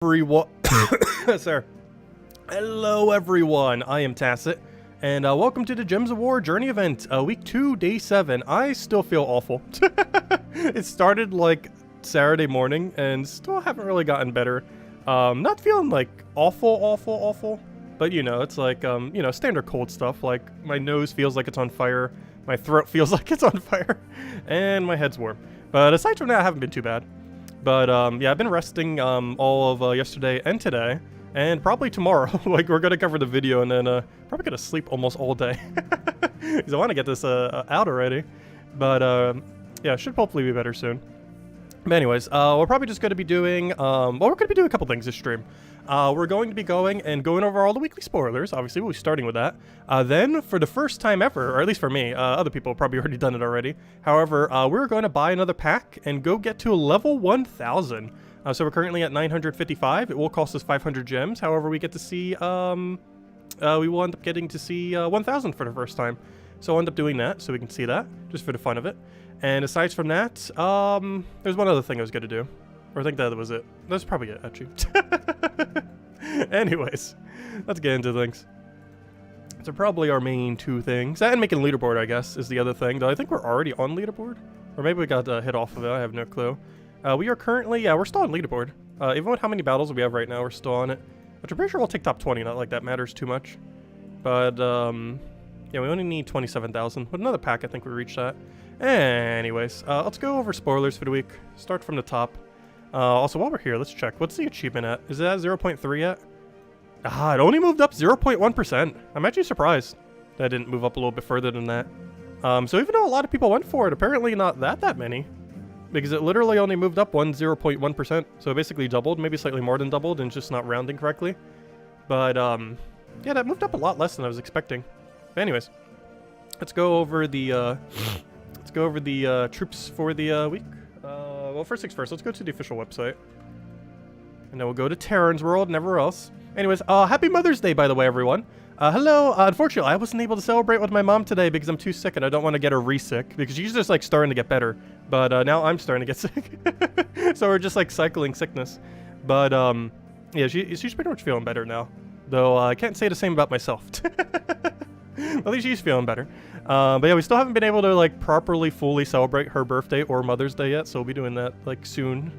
Everyone, sir. Hello, everyone. I am Tacit, and welcome to the Gems of War Journey event, week 2, day 7. I still feel awful. It started like Saturday morning, and still haven't really gotten better. Not feeling like awful, but you know, it's like you know, standard cold stuff. Like my nose feels like it's on fire, my throat feels like it's on fire, and my head's warm. But aside from that, I haven't been too bad. But yeah, I've been resting all of yesterday and today, and probably tomorrow. Like, we're gonna cover the video and then probably gonna sleep almost all day because I want to get this out already. But yeah, should hopefully be better soon. But anyways, we're probably just going to be doing well, we're going to be doing a couple things this stream. We're going to be going over all the weekly spoilers. Obviously, we'll be starting with that. Then, for the first time ever, or at least for me, other people have probably already done it already. However, we're going to buy another pack and go get to level 1,000. So we're currently at 955. It will cost us 500 gems. However, we get to see, we will end up getting to see 1,000 for the first time. So I'll end up doing that, so we can see that, just for the fun of it. And aside from that, there's one other thing I was going to do. Or I think that was it. That's probably it, actually. Anyways, let's get into things. So probably our main two things. And making leaderboard, I guess, is the other thing. Though I think we're already on leaderboard. Or maybe we got hit off of it. I have no clue. We are currently, yeah, we're still on leaderboard. Even with how many battles we have right now, we're still on it. Which I'm pretty sure we'll take top 20. Not like that matters too much. But, yeah, we only need 27,000. With another pack, I think we reached that. Anyways, let's go over spoilers for the week. Start from the top. Also, while we're here, let's check. What's the achievement at? Is it at 0.3 yet? Ah, it only moved up 0.1%. I'm actually surprised that it didn't move up a little bit further than that. So even though a lot of people went for it, apparently not that many. Because it literally only moved up 0.1%. So it basically doubled, maybe slightly more than doubled, and just not rounding correctly. But, yeah, that moved up a lot less than I was expecting. But anyways, let's go over the, troops for the, week. Well, first things first, let's go to the official website. And then we'll go to Terran's World and everywhere else. Anyways, happy Mother's Day, by the way, everyone. Hello. Unfortunately, I wasn't able to celebrate with my mom today because I'm too sick and I don't want to get her re-sick because she's just, like, starting to get better. But, now I'm starting to get sick. So we're just, like, cycling sickness. But, yeah, she's pretty much feeling better now. Though, I can't say the same about myself. At least she's feeling better. But yeah, we still haven't been able to, like, properly, fully celebrate her birthday or Mother's Day yet, so we'll be doing that, like, soon.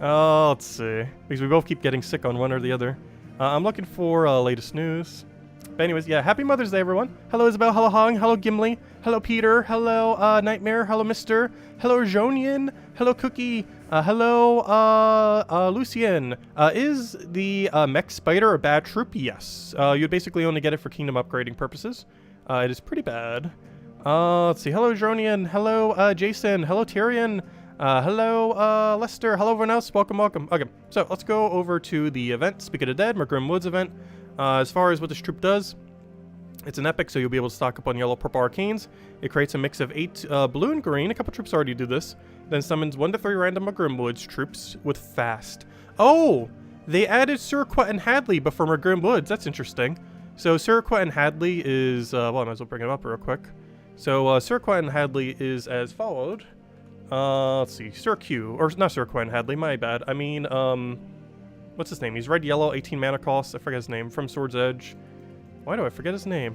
Let's see. Because we both keep getting sick on one or the other. I'm looking for latest news. But anyways, yeah, happy Mother's Day, everyone. Hello, Isabel. Hello, Hong. Hello, Gimli. Hello, Peter. Hello, Nightmare. Hello, Mister. Hello, Jonian. Hello, Cookie. Hello, Lucien. Is the mech spider a bad troop? Yes. You'd basically only get it for kingdom upgrading purposes. It is pretty bad. Let's see. Hello, Jonian. Hello, Jason. Hello, Tyrion. Hello, Lester. Hello, everyone else. Welcome. Okay, so let's go over to the event. Speak of the Dead, McGrim event. As far as what this troop does, it's an epic, so you'll be able to stock up on yellow, purple arcanes. It creates a mix of 8 blue and green. A couple troops already do this. Then summons 1 to 3 random McGrim troops with fast. Oh, they added Surquet and Hadley before McGrim. That's interesting. So Surquet and Hadley is, well, I might as well bring it up real quick. So Surquet and Hadley is as followed. Let's see, Sir Q, or not Surquet and Hadley, my bad. I mean, what's his name? He's red, yellow, 18 mana cost. I forget his name. From Sword's Edge. Why do I forget his name?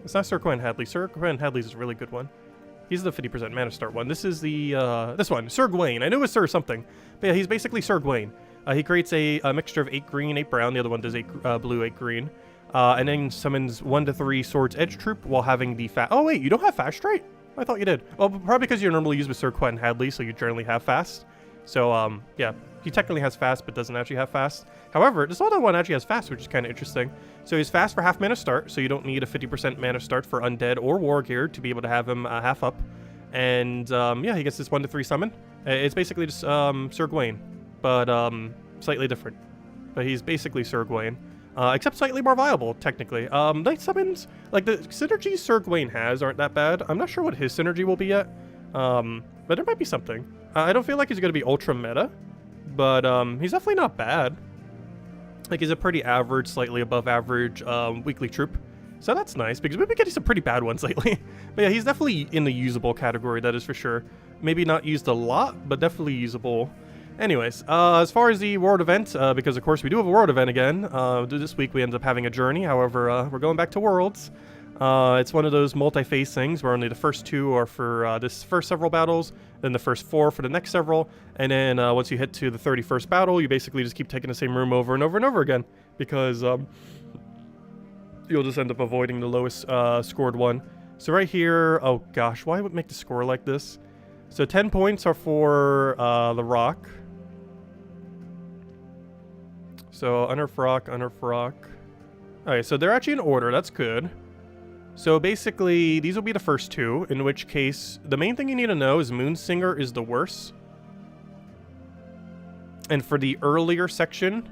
It's not Surquet and Hadley. Surquet and Hadley's a really good one. He's the 50% mana start one. This is the, this one, Sir Gawain. I knew it was Sir something. But yeah, he's basically Sir Gawain. He creates a mixture of 8 green, 8 brown. The other one does 8 blue, 8 green. And then summons 1 to 3 Sword's Edge troop while having the fast. Oh, wait, you don't have fast straight? I thought you did. Well, probably because you're normally used with Surquet and Hadley, so you generally have fast. So, yeah, he technically has fast, but doesn't actually have fast. However, this other one actually has fast, which is kind of interesting. So he's fast for half mana start, so you don't need a 50% mana start for Undead or War Gear to be able to have him half up. And, yeah, he gets this 1 to 3 summon. It's basically just Sir Gawain, but slightly different. But he's basically Sir Gawain. Except slightly more viable, technically. Night summons, like the synergies Sir Gawain has aren't that bad. I'm not sure what his synergy will be yet, but there might be something. I don't feel like he's going to be ultra meta, but he's definitely not bad. Like, he's a pretty average, slightly above average weekly troop. So that's nice, because we've been getting some pretty bad ones lately. But yeah, he's definitely in the usable category, that is for sure. Maybe not used a lot, but definitely usable. Anyways, as far as the world event, because of course we do have a world event again, this week we ended up having a journey, however, we're going back to worlds. It's one of those multi-phase things where only the first 2 are for this first several battles, then the first 4 for the next several, and then once you hit to the 31st battle, you basically just keep taking the same room over and over and over again, because you'll just end up avoiding the lowest scored one. So right here, oh gosh, why would it make the score like this? So 10 points are for the rock. So Arnifix. Alright, so they're actually in order, that's good. So basically, these will be the first 2, in which case, the main thing you need to know is Moonsinger is the worst. And for the earlier section,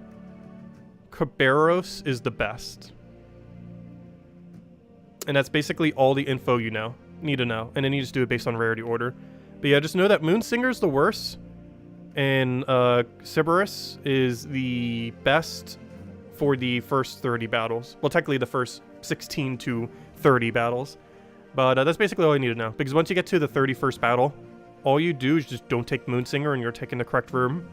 Cabarros is the best. And that's basically all the info you need to know. And then you just do it based on rarity order. But yeah, just know that Moonsinger is the worst. And Cerberus is the best for the first 30 battles. Well, technically the first 16 to 30 battles. But that's basically all you need to know. Because once you get to the 31st battle, all you do is just don't take Moonsinger and you're taking the correct room.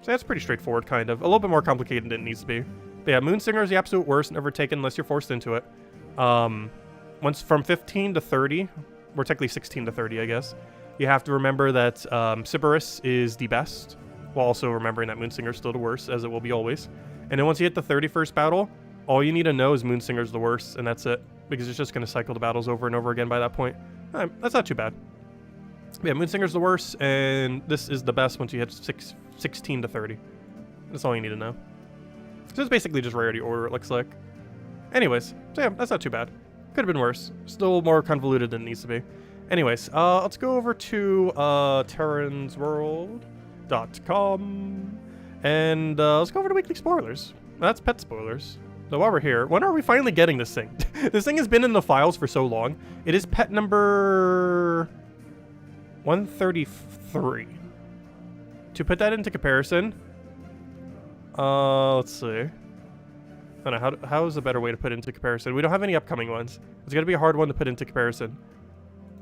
So that's pretty straightforward, kind of. A little bit more complicated than it needs to be. But yeah, Moonsinger is the absolute worst, never taken unless you're forced into it. Once from 15 to 30, or technically 16 to 30, I guess, you have to remember that Cerberus is the best, while also remembering that Moonsinger is still the worst, as it will be always. And then once you hit the 31st battle, all you need to know is Moonsinger's the worst, and that's it. Because it's just going to cycle the battles over and over again by that point. That's not too bad. But yeah, Moonsinger's the worst, and this is the best once you hit 16 to 30. That's all you need to know. So it's basically just rarity order, it looks like. Anyways, so yeah, that's not too bad. Could have been worse. Still more convoluted than it needs to be. Anyways, let's go over to terransworld.com and let's go over to weekly spoilers. That's pet spoilers. So while we're here, when are we finally getting this thing? This thing has been in the files for so long. It is pet number 133. To put that into comparison, let's see. I don't know, how is a better way to put it into comparison? We don't have any upcoming ones. It's going to be a hard one to put into comparison.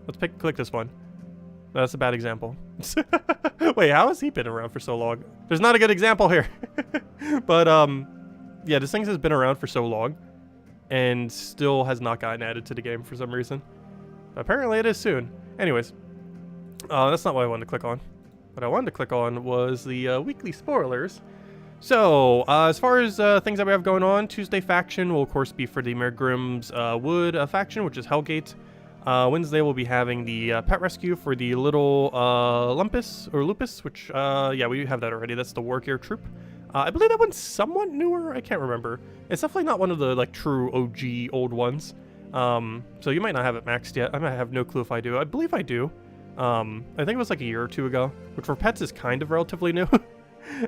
Let's click this one. No, that's a bad example. Wait, how has he been around for so long? There's not a good example here. But, yeah, this thing has been around for so long and still has not gotten added to the game for some reason. Apparently it is soon. Anyways, that's not what I wanted to click on. What I wanted to click on was the weekly spoilers. So, as far as things that we have going on, Tuesday faction will of course be for the Mergrim's Wood faction, which is Hellgate. Wednesday we'll be having the pet rescue for the little Lupus, which, yeah, we have that already. That's the War Gear troop. I believe that one's somewhat newer. I can't remember. It's definitely not one of the, like, true OG old ones. So you might not have it maxed yet. I might have no clue if I do. I believe I do. I think it was like a year or 2 ago, which for pets is kind of relatively new.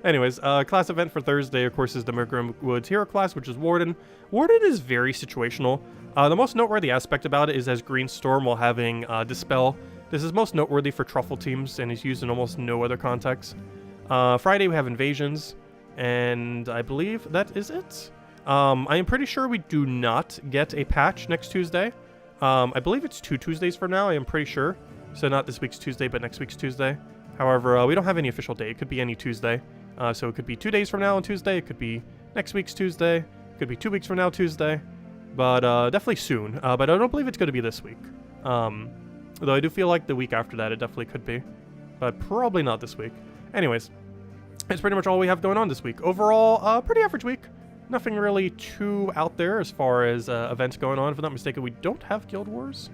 Anyways, class event for Thursday, of course, is the Mergrim Woods Hero class, which is Warden. Warden is very situational. The most noteworthy aspect about it is as Green Storm while having Dispel. This is most noteworthy for Truffle teams and is used in almost no other context. Friday we have Invasions, and I believe that is it. I am pretty sure we do not get a patch next Tuesday. I believe it's 2 Tuesdays from now, I am pretty sure. So not this week's Tuesday, but next week's Tuesday. However, we don't have any official date. It could be any Tuesday. So it could be 2 days from now on Tuesday. It could be next week's Tuesday. It could be 2 weeks from now Tuesday. But definitely soon. But I don't believe it's going to be this week. Though I do feel like the week after that it definitely could be. But probably not this week. Anyways, that's pretty much all we have going on this week. Overall, pretty average week. Nothing really too out there as far as events going on. If I'm not mistaken, we don't have Guild Wars.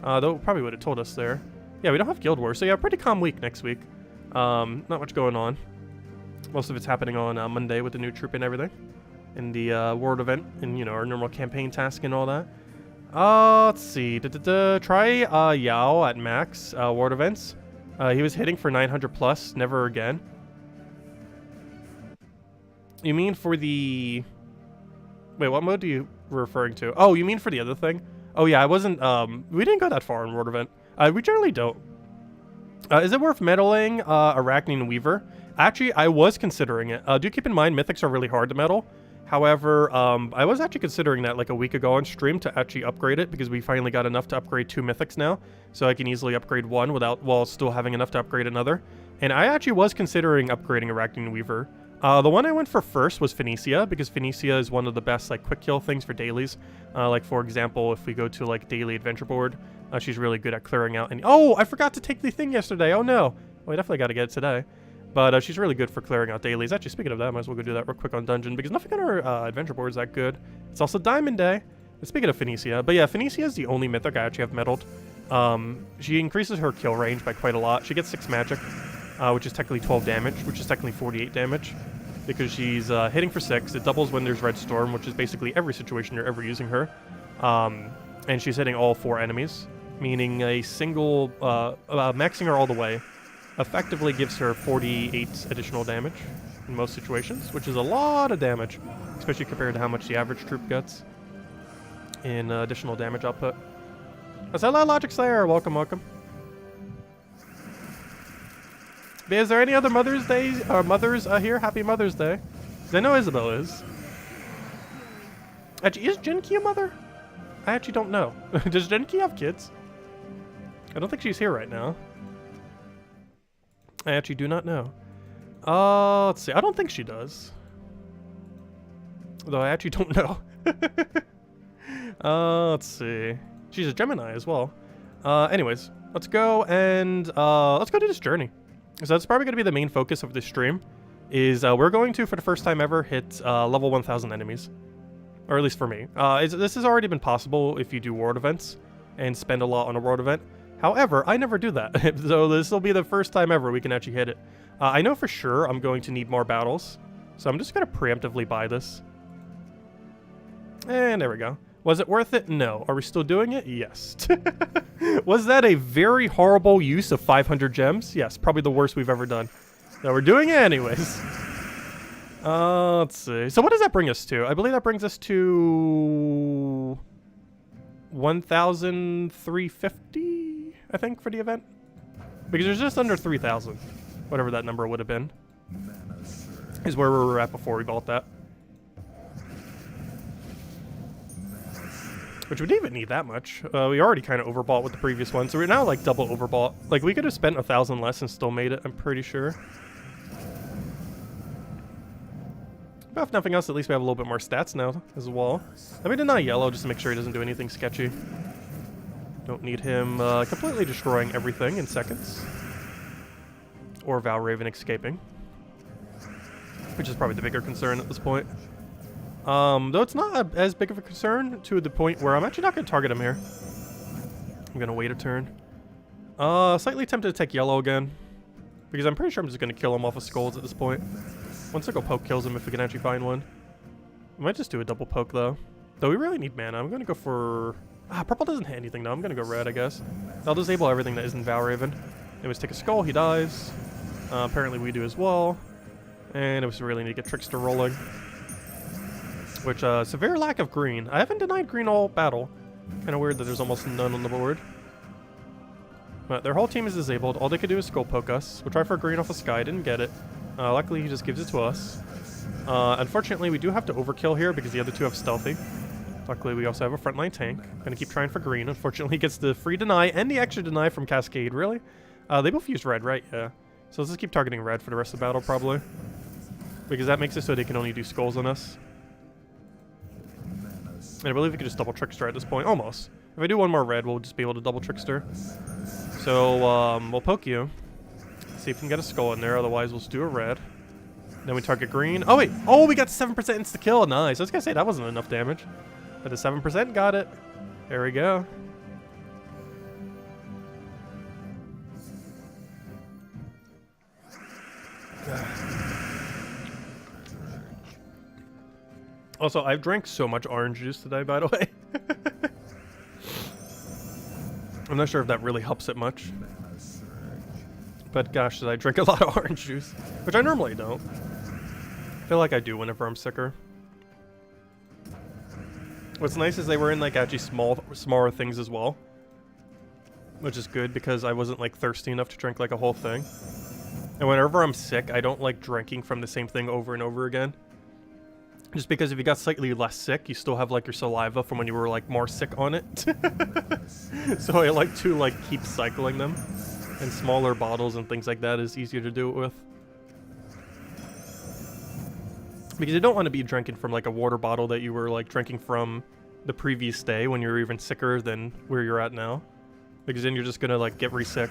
Though probably would have told us there. Yeah, we don't have Guild Wars, so yeah, pretty calm week next week. Not much going on. Most of it's happening on Monday with the new troop and everything. In the world event, and, you know, our normal campaign task and all that. Let's see. Try Yao at max world events. He was hitting for 900 plus, never again. You mean for the... Wait, what mode are you referring to? Oh, you mean for the other thing? Oh yeah, I wasn't, we didn't go that far in world event. We generally don't. Is it worth meddling Arachne Weaver? Actually, I was considering it. Do keep in mind, mythics are really hard to meddle. However, I was actually considering that like a week ago on stream to actually upgrade it because we finally got enough to upgrade 2 mythics now. So I can easily upgrade one while still having enough to upgrade another. And I actually was considering upgrading Arachne Weaver. The one I went for first was Phoenicia, because Phoenicia is one of the best like quick kill things for dailies. Like for example, if we go to like daily adventure board, she's really good at clearing out. And oh, I forgot to take the thing yesterday. Oh no, well, I definitely got to get it today. But she's really good for clearing out dailies. Actually, speaking of that, I might as well go do that real quick on dungeon, because nothing on our adventure board is that good. It's also Diamond Day. And speaking of Phoenicia, but yeah, Phoenicia is the only mythic I actually have medaled. She increases her kill range by quite a lot. She gets 6 magic, which is technically 12 damage, which is technically 48 damage. Because she's hitting for 6. It doubles when there's Red Storm, which is basically every situation you're ever using her. And she's hitting all 4 enemies, meaning a single, maxing her all the way, effectively gives her 48 additional damage in most situations, which is a lot of damage, especially compared to how much the average troop gets in additional damage output. That's hello, Logic Slayer. Welcome, welcome. But is there any other Mother's Day or mothers here? Happy Mother's Day. 'Cause I know Isabel is. Actually, is Genki a mother? I actually don't know. Does Genki have kids? I don't think she's here right now. I actually do not know. Let's see. I don't think she does. Though I actually don't know. Let's see. She's a Gemini as well. Anyways, let's go and let's go do this journey. So that's probably going to be the main focus of this stream, is we're going to, for the first time ever, hit level 1000 enemies. Or at least for me. This has already been possible if you do world events and spend a lot on a world event. However, I never do that. So this will be the first time ever we can actually hit it. I know for sure I'm going to need more battles. So I'm just going to preemptively buy this. And there we go. Was it worth it? No. Are we still doing it? Yes. Was that a very horrible use of 500 gems? Yes, probably the worst we've ever done. No, we're doing it anyways. Let's see. So what does that bring us to? I believe that brings us to 1,350, I think, for the event. Because there's just under 3,000. Whatever that number would have been. Is where we were at before we bought that. Which we didn't even need that much. We already kind of overbought with the previous one, so we're now like double overbought. Like we could have spent 1,000 less and still made it, I'm pretty sure. But if nothing else, at least we have a little bit more stats now as well. Let me deny yellow just to make sure he doesn't do anything sketchy. Don't need him completely destroying everything in seconds. Or Valraven escaping. Which is probably the bigger concern at this point. Though it's not as big of a concern to the point where I'm actually not going to target him here. I'm going to wait a turn. Slightly tempted to take yellow again. Because I'm pretty sure I'm just going to kill him off of skulls at this point. One single poke kills him if we can actually find one. We might just do a double poke though. Though we really need mana. I'm going to go for... purple doesn't hit anything though. I'm going to go red, I guess. I'll disable everything that isn't Valraven. Anyways, take a skull. He dies. Apparently we do as well. And it was really need to get Trickster rolling. Which, severe lack of green. I haven't denied green all battle. Kind of weird that there's almost none on the board. But their whole team is disabled. All they could do is skull poke us. We'll try for green off the sky. Didn't get it. Luckily, he just gives it to us. Unfortunately, we do have to overkill here because the other two have stealthy. Luckily, we also have a frontline tank. Gonna keep trying for green. Unfortunately, he gets the free deny and the extra deny from Cascade. Really? They both use red, right? Yeah. So let's just keep targeting red for the rest of the battle, probably. Because that makes it so they can only do skulls on us. And I believe we could just double Trickster at this point. Almost. If I do one more red, we'll just be able to double Trickster. So, we'll poke you. See if we can get a skull in there. Otherwise, we'll just do a red. Then we target green. Oh, wait. Oh, we got 7% insta-kill. Nice. I was going to say, that wasn't enough damage. But the 7% got it. There we go. Also, I've drank so much orange juice today, by the way. I'm not sure if that really helps it much. But gosh, did I drink a lot of orange juice. Which I normally don't. I feel like I do whenever I'm sicker. What's nice is they were in like actually smaller things as well. Which is good because I wasn't like thirsty enough to drink like a whole thing. And whenever I'm sick, I don't like drinking from the same thing over and over again. Just because if you got slightly less sick, you still have like your saliva from when you were like more sick on it. So I like to like keep cycling them and smaller bottles and things like that is easier to do it with. Because you don't want to be drinking from like a water bottle that you were like drinking from the previous day when you were even sicker than where you're at now. Because then you're just gonna like get re-sick.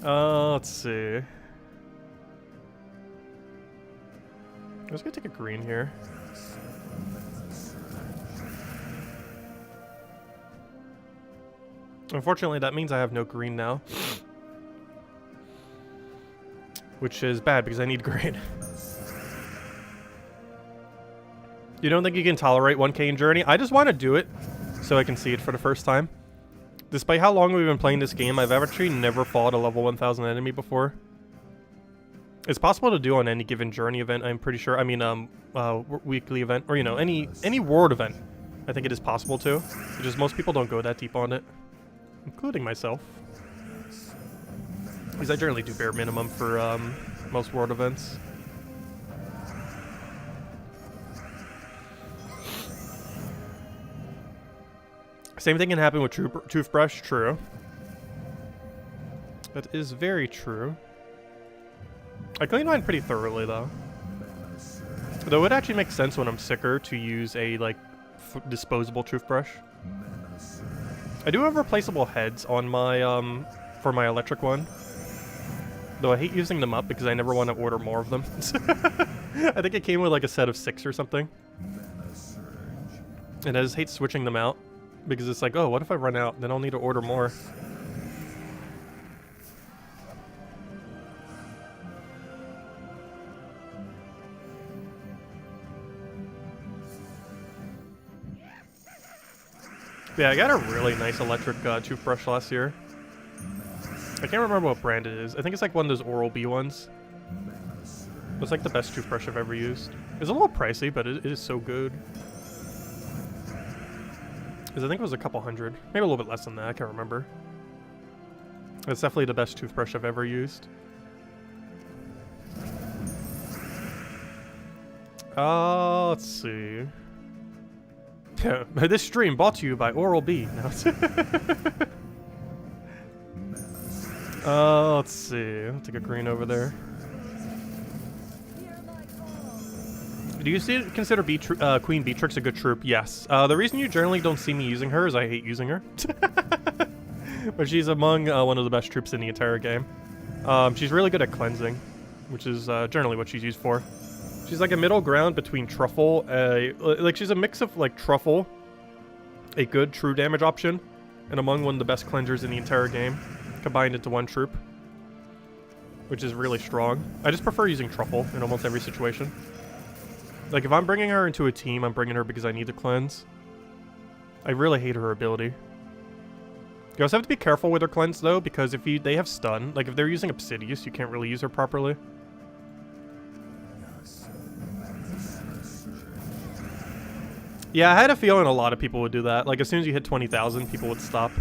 Let's see. I was gonna take a green here. Unfortunately, that means I have no green now. Which is bad because I need green. You don't think you can tolerate 1K in Journey? I just want to do it so I can see it for the first time. Despite how long we've been playing this game, I've actually never fought a level 1000 enemy before. It's possible to do on any given Journey event, I'm pretty sure. I mean, weekly event, or, you know, any world event. I think it is possible to. It's just most people don't go that deep on it. Including myself. Because I generally do bare minimum for most world events. Same thing can happen with toothbrush, true. That is very true. I clean mine pretty thoroughly though. Though it would actually make sense when I'm sicker to use a like disposable toothbrush. I do have replaceable heads on my for my electric one. Though I hate using them up because I never want to order more of them. I think it came with like a set of 6 or something. And I just hate switching them out. Because it's like, oh, what if I run out? Then I'll need to order more. Yeah, I got a really nice electric toothbrush last year. I can't remember what brand it is. I think it's like one of those Oral-B ones. It's like the best toothbrush I've ever used. It's a little pricey, but it is so good. Because I think it was a couple hundred. Maybe a little bit less than that, I can't remember. It's definitely the best toothbrush I've ever used. Let's see. This stream brought to you by Oral-B. No, let's see. I'll take a green over there. Do you consider Queen Beatrix a good troop? Yes. The reason you generally don't see me using her is I hate using her. But she's among one of the best troops in the entire game. She's really good at cleansing, which is generally what she's used for. She's like a middle ground between Truffle, like she's a mix of like Truffle, a good true damage option, and among one of the best cleansers in the entire game, combined into one troop, which is really strong. I just prefer using Truffle in almost every situation. Like, if I'm bringing her into a team, I'm bringing her because I need to cleanse. I really hate her ability. You also have to be careful with her cleanse, though, because if they have stun, like, if they're using Obsidious, you can't really use her properly. Yeah, I had a feeling a lot of people would do that. Like, as soon as you hit 20,000, people would stop.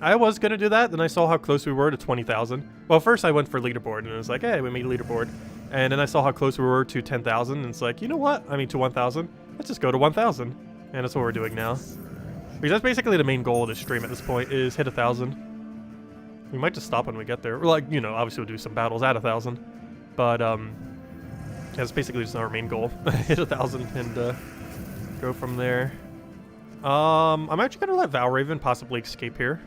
I was gonna do that, then I saw how close we were to 20,000. Well, first I went for leaderboard, and it was like, hey, we made a leaderboard. And then I saw how close we were to 10,000, and it's like, you know what? I mean, to 1,000. Let's just go to 1,000. And that's what we're doing now. Because that's basically the main goal of this stream at this point, is hit 1,000. We might just stop when we get there. Like, you know, obviously we'll do some battles at 1,000. But, that's basically just our main goal. Hit 1,000 and, go from there. I'm actually gonna let Valraven possibly escape here.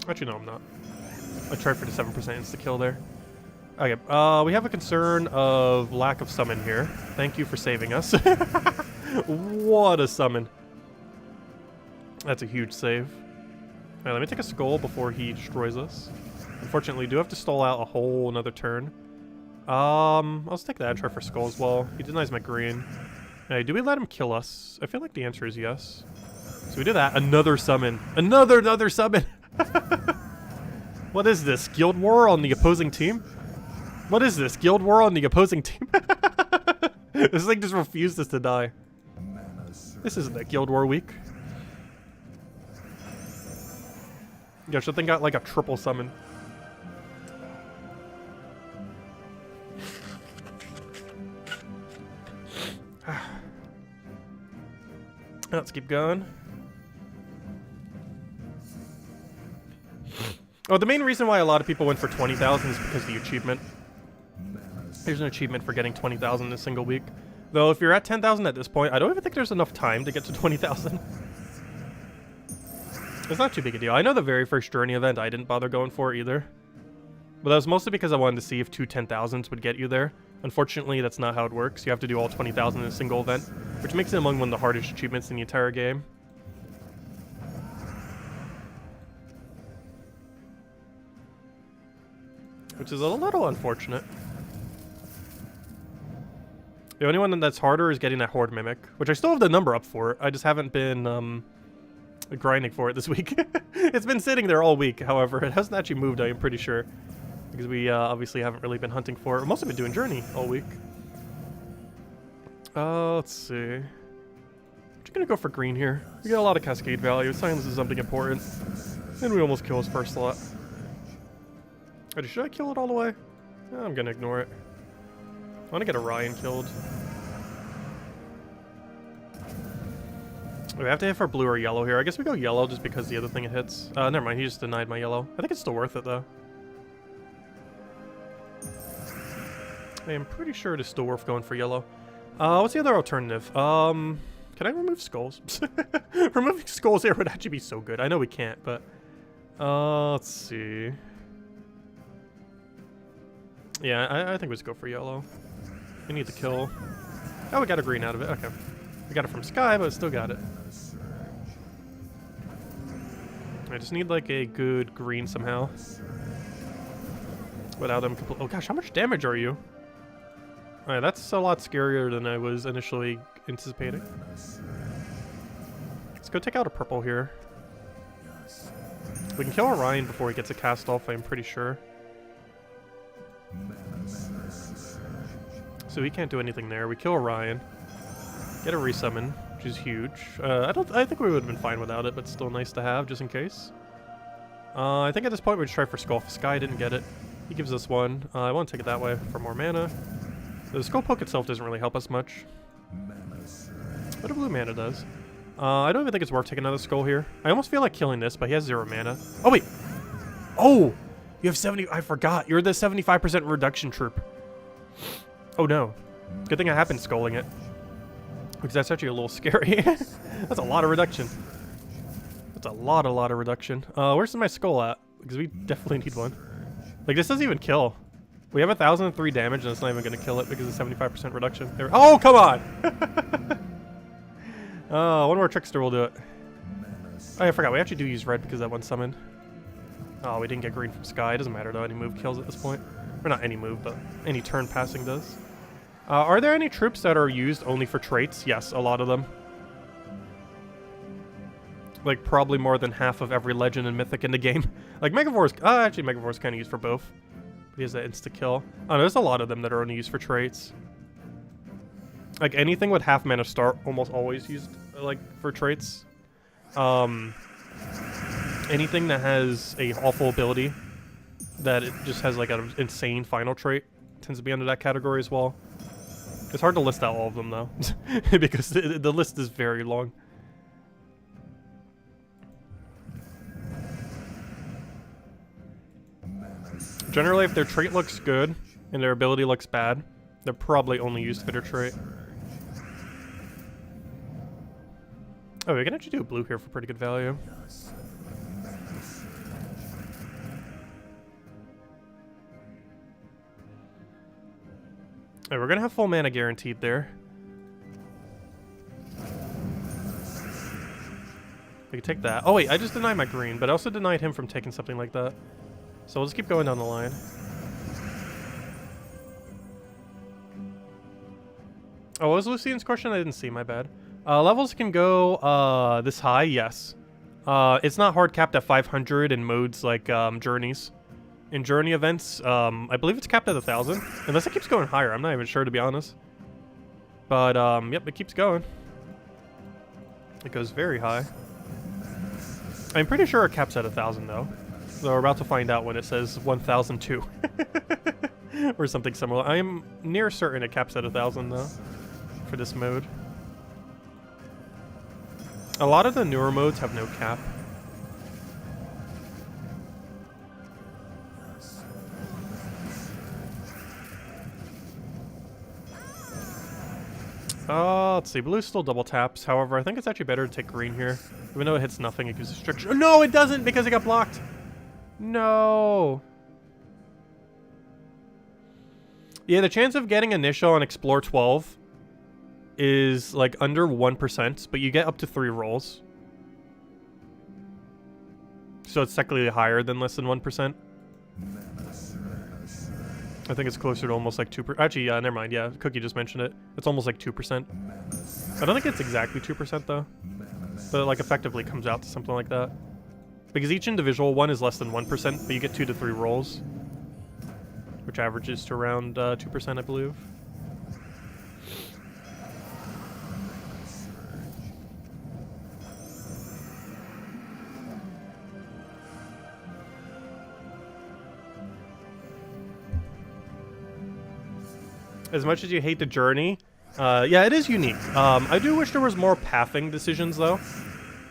Actually, no, I'm not. I tried for the 7% insta-kill there. Okay, we have a concern of lack of summon here. Thank you for saving us. What a summon. That's a huge save. Alright, let me take a skull before he destroys us. Unfortunately, we do have to stall out a whole another turn. I'll stick that and try for skull as well. He denies my green. Hey, do we let him kill us? I feel like the answer is yes. So we do that. Another summon. Another summon! What is this? Guild War on the opposing team? What is this? Guild War on the opposing team? This thing just refuses to die. This isn't a Guild War week. Yeah, this thing got like a triple summon. Let's keep going. Oh, the main reason why a lot of people went for 20,000 is because of the achievement. There's an achievement for getting 20,000 in a single week. Though, if you're at 10,000 at this point, I don't even think there's enough time to get to 20,000. It's not too big a deal. I know the very first journey event I didn't bother going for either. But that was mostly because I wanted to see if two 10,000s would get you there. Unfortunately, that's not how it works. You have to do all 20,000 in a single event, which makes it among one of the hardest achievements in the entire game. Which is a little unfortunate. The only one that's harder is getting that Horde Mimic, which I still have the number up for. I just haven't been grinding for it this week. It's been sitting there all week, however. It hasn't actually moved, I am pretty sure. Because we obviously haven't really been hunting for it. We've mostly been doing Journey all week. Let's see. I'm just gonna go for green here. We got a lot of Cascade value. Silence is something important. And we almost kill his first slot. Should I kill it all the way? I'm gonna ignore it. I want to get Orion killed. We have to hit for blue or yellow here. I guess we go yellow just because the other thing it hits. Never mind, he just denied my yellow. I think it's still worth it though. I am pretty sure it is still worth going for yellow. What's the other alternative? Can I remove skulls? Removing skulls here would actually be so good. I know we can't, but let's see. Yeah, I think we just go for yellow. We need the kill. Oh, we got a green out of it. Okay. We got it from Sky, but still got it. I just need like a good green somehow. Without them oh gosh, how much damage are you? Alright, that's a lot scarier than I was initially anticipating. Let's go take out a purple here. We can kill Orion before he gets a cast off, I'm pretty sure. So he can't do anything there. We kill Orion. Get a resummon, which is huge. I think we would have been fine without it, but still nice to have, just in case. I think at this point we'd try for Skull. Sky didn't get it. He gives us one. I want to take it that way for more mana. The Skull Poke itself doesn't really help us much. But a blue mana does. I don't even think it's worth taking another Skull here. I almost feel like killing this, but he has 0 mana. Oh, wait! Oh! You have 70... I forgot. You're the 75% reduction troop. Oh, no. Good thing I happened skulling it. Because that's actually a little scary. That's a lot of reduction. That's a lot of reduction. Where's my skull at? Because we definitely need one. Like, this doesn't even kill. We have 1,003 damage, and it's not even going to kill it because of 75% reduction. There. Oh, come on! One more Trickster will do it. Oh, I forgot. We actually do use red because that one summoned. Oh, we didn't get green from Sky. It doesn't matter, though. Any move kills at this point. Or not any move, but any turn passing does. Are there any troops that are used only for traits? Yes, a lot of them. Like, probably more than half of every legend and mythic in the game. Like, Megavore's... actually, Megavore's kind of used for both. He has that insta-kill. Oh, there's a lot of them that are only used for traits. Like, anything with half mana start almost always used, like, for traits. Anything that has a awful ability that it just has, like, an insane final trait tends to be under that category as well. It's hard to list out all of them, though. Because the list is very long. Generally, if their trait looks good and their ability looks bad, they're probably only used for their trait. Oh, we can actually do a blue here for pretty good value. Alright, we're gonna have full mana guaranteed there. We can take that. Oh wait, I just denied my green, but I also denied him from taking something like that. So we'll just keep going down the line. Oh, what was Lucian's question? I didn't see, my bad. Levels can go this high, yes. It's not hard capped at 500 in modes like journeys. In journey events, I believe it's capped at 1,000. Unless it keeps going higher, I'm not even sure to be honest. But yep, it keeps going. It goes very high. I'm pretty sure it caps at 1,000 though. So we're about to find out when it says 1,002. Or something similar. I am near certain it caps at 1,000 though. For this mode. A lot of the newer modes have no cap. Let's see. Blue still double taps. However, I think it's actually better to take green here. Even though it hits nothing, it gives restriction. Oh, no, it doesn't because it got blocked. No. Yeah, the chance of getting initial on Explore 12 is like under 1%, but you get up to 3 rolls. So it's technically higher than less than 1%. I think it's closer to almost like 2%. Actually, never mind. Yeah, Cookie just mentioned it. It's almost like 2%. I don't think it's exactly 2% though. But it like effectively comes out to something like that. Because each individual one is less than 1%, but you get 2 to 3 rolls. Which averages to around 2%, I believe. As much as you hate the journey, yeah, it is unique. I do wish there was more pathing decisions, though.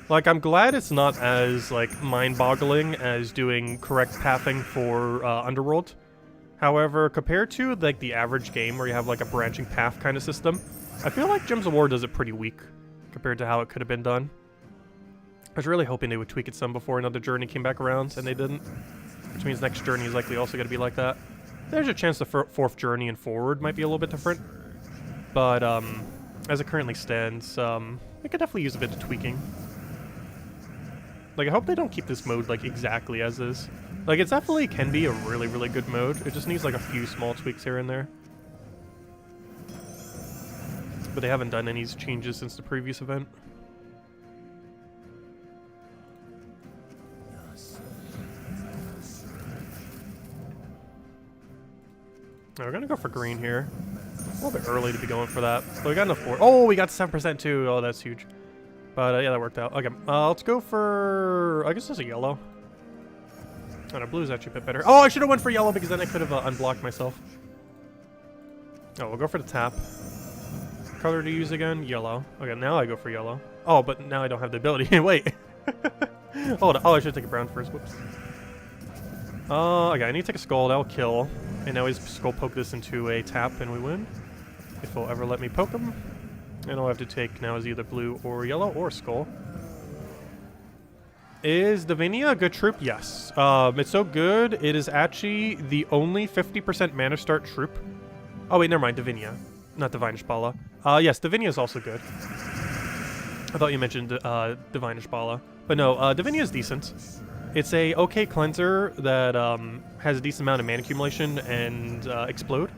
Like, I'm glad it's not as, like, mind-boggling as doing correct pathing for Underworld. However, compared to, like, the average game where you have, like, a branching path kind of system, I feel like Gems of War does it pretty weak compared to how it could have been done. I was really hoping they would tweak it some before another journey came back around, and they didn't. Which means next journey is likely also going to be like that. There's a chance the fourth journey and forward might be a little bit different. But, as it currently stands, it could definitely use a bit of tweaking. Like, I hope they don't keep this mode, like, exactly as is. Like, it definitely can be a really, really good mode. It just needs, like, a few small tweaks here and there. But they haven't done any changes since the previous event. We're gonna go for green here. A little bit early to be going for that. But we got enough for. Oh, we got 7% too. Oh, that's huge. But yeah, that worked out. Okay, let's go for. I guess there's a yellow. Oh, no, blue is actually a bit better. Oh, I should have went for yellow because then I could have unblocked myself. Oh, we'll go for the tap. Color to use again? Yellow. Okay, now I go for yellow. Oh, but now I don't have the ability. Wait. Hold on. Oh, I should take a brown first. Whoops. Okay, I need to take a skull. That'll kill. And now we just skull poke this into a tap and we win. If he'll ever let me poke him. And all I have to take now is either blue or yellow or skull. Is Divinia a good troop? Yes. It's so good, it is actually the only 50% mana start troop. Oh wait, never mind, Divinia. Not Divine Ishbala. Yes, Divinia is also good. I thought you mentioned Divine Ishbala. But no, Divinia is decent. It's a okay cleanser that has a decent amount of mana accumulation and explode.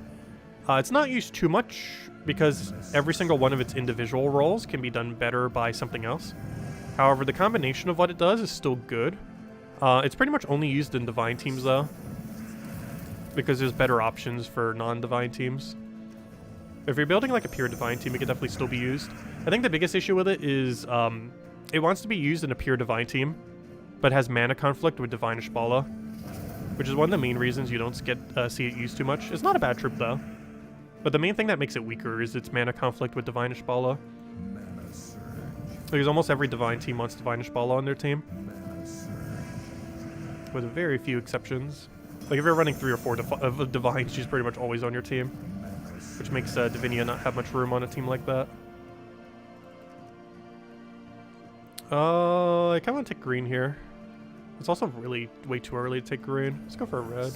It's not used too much because every single one of its individual roles can be done better by something else. However, the combination of what it does is still good. It's pretty much only used in Divine teams though, because there's better options for non-Divine teams. If you're building like a pure Divine team, it can definitely still be used. I think the biggest issue with it is it wants to be used in a pure Divine team, but has mana conflict with Divine Ishbala, which is one of the main reasons you don't get see it used too much. It's not a bad troop though, but the main thing that makes it weaker is its mana conflict with Divine Ishbala. Because almost every Divine team wants Divine Ishbala on their team, with very few exceptions. Like if you're running 3 or 4 of Divine, she's pretty much always on your team, which makes Divinia not have much room on a team like that. I kind of want to take green here. It's also really way too early to take green. Let's go for a red.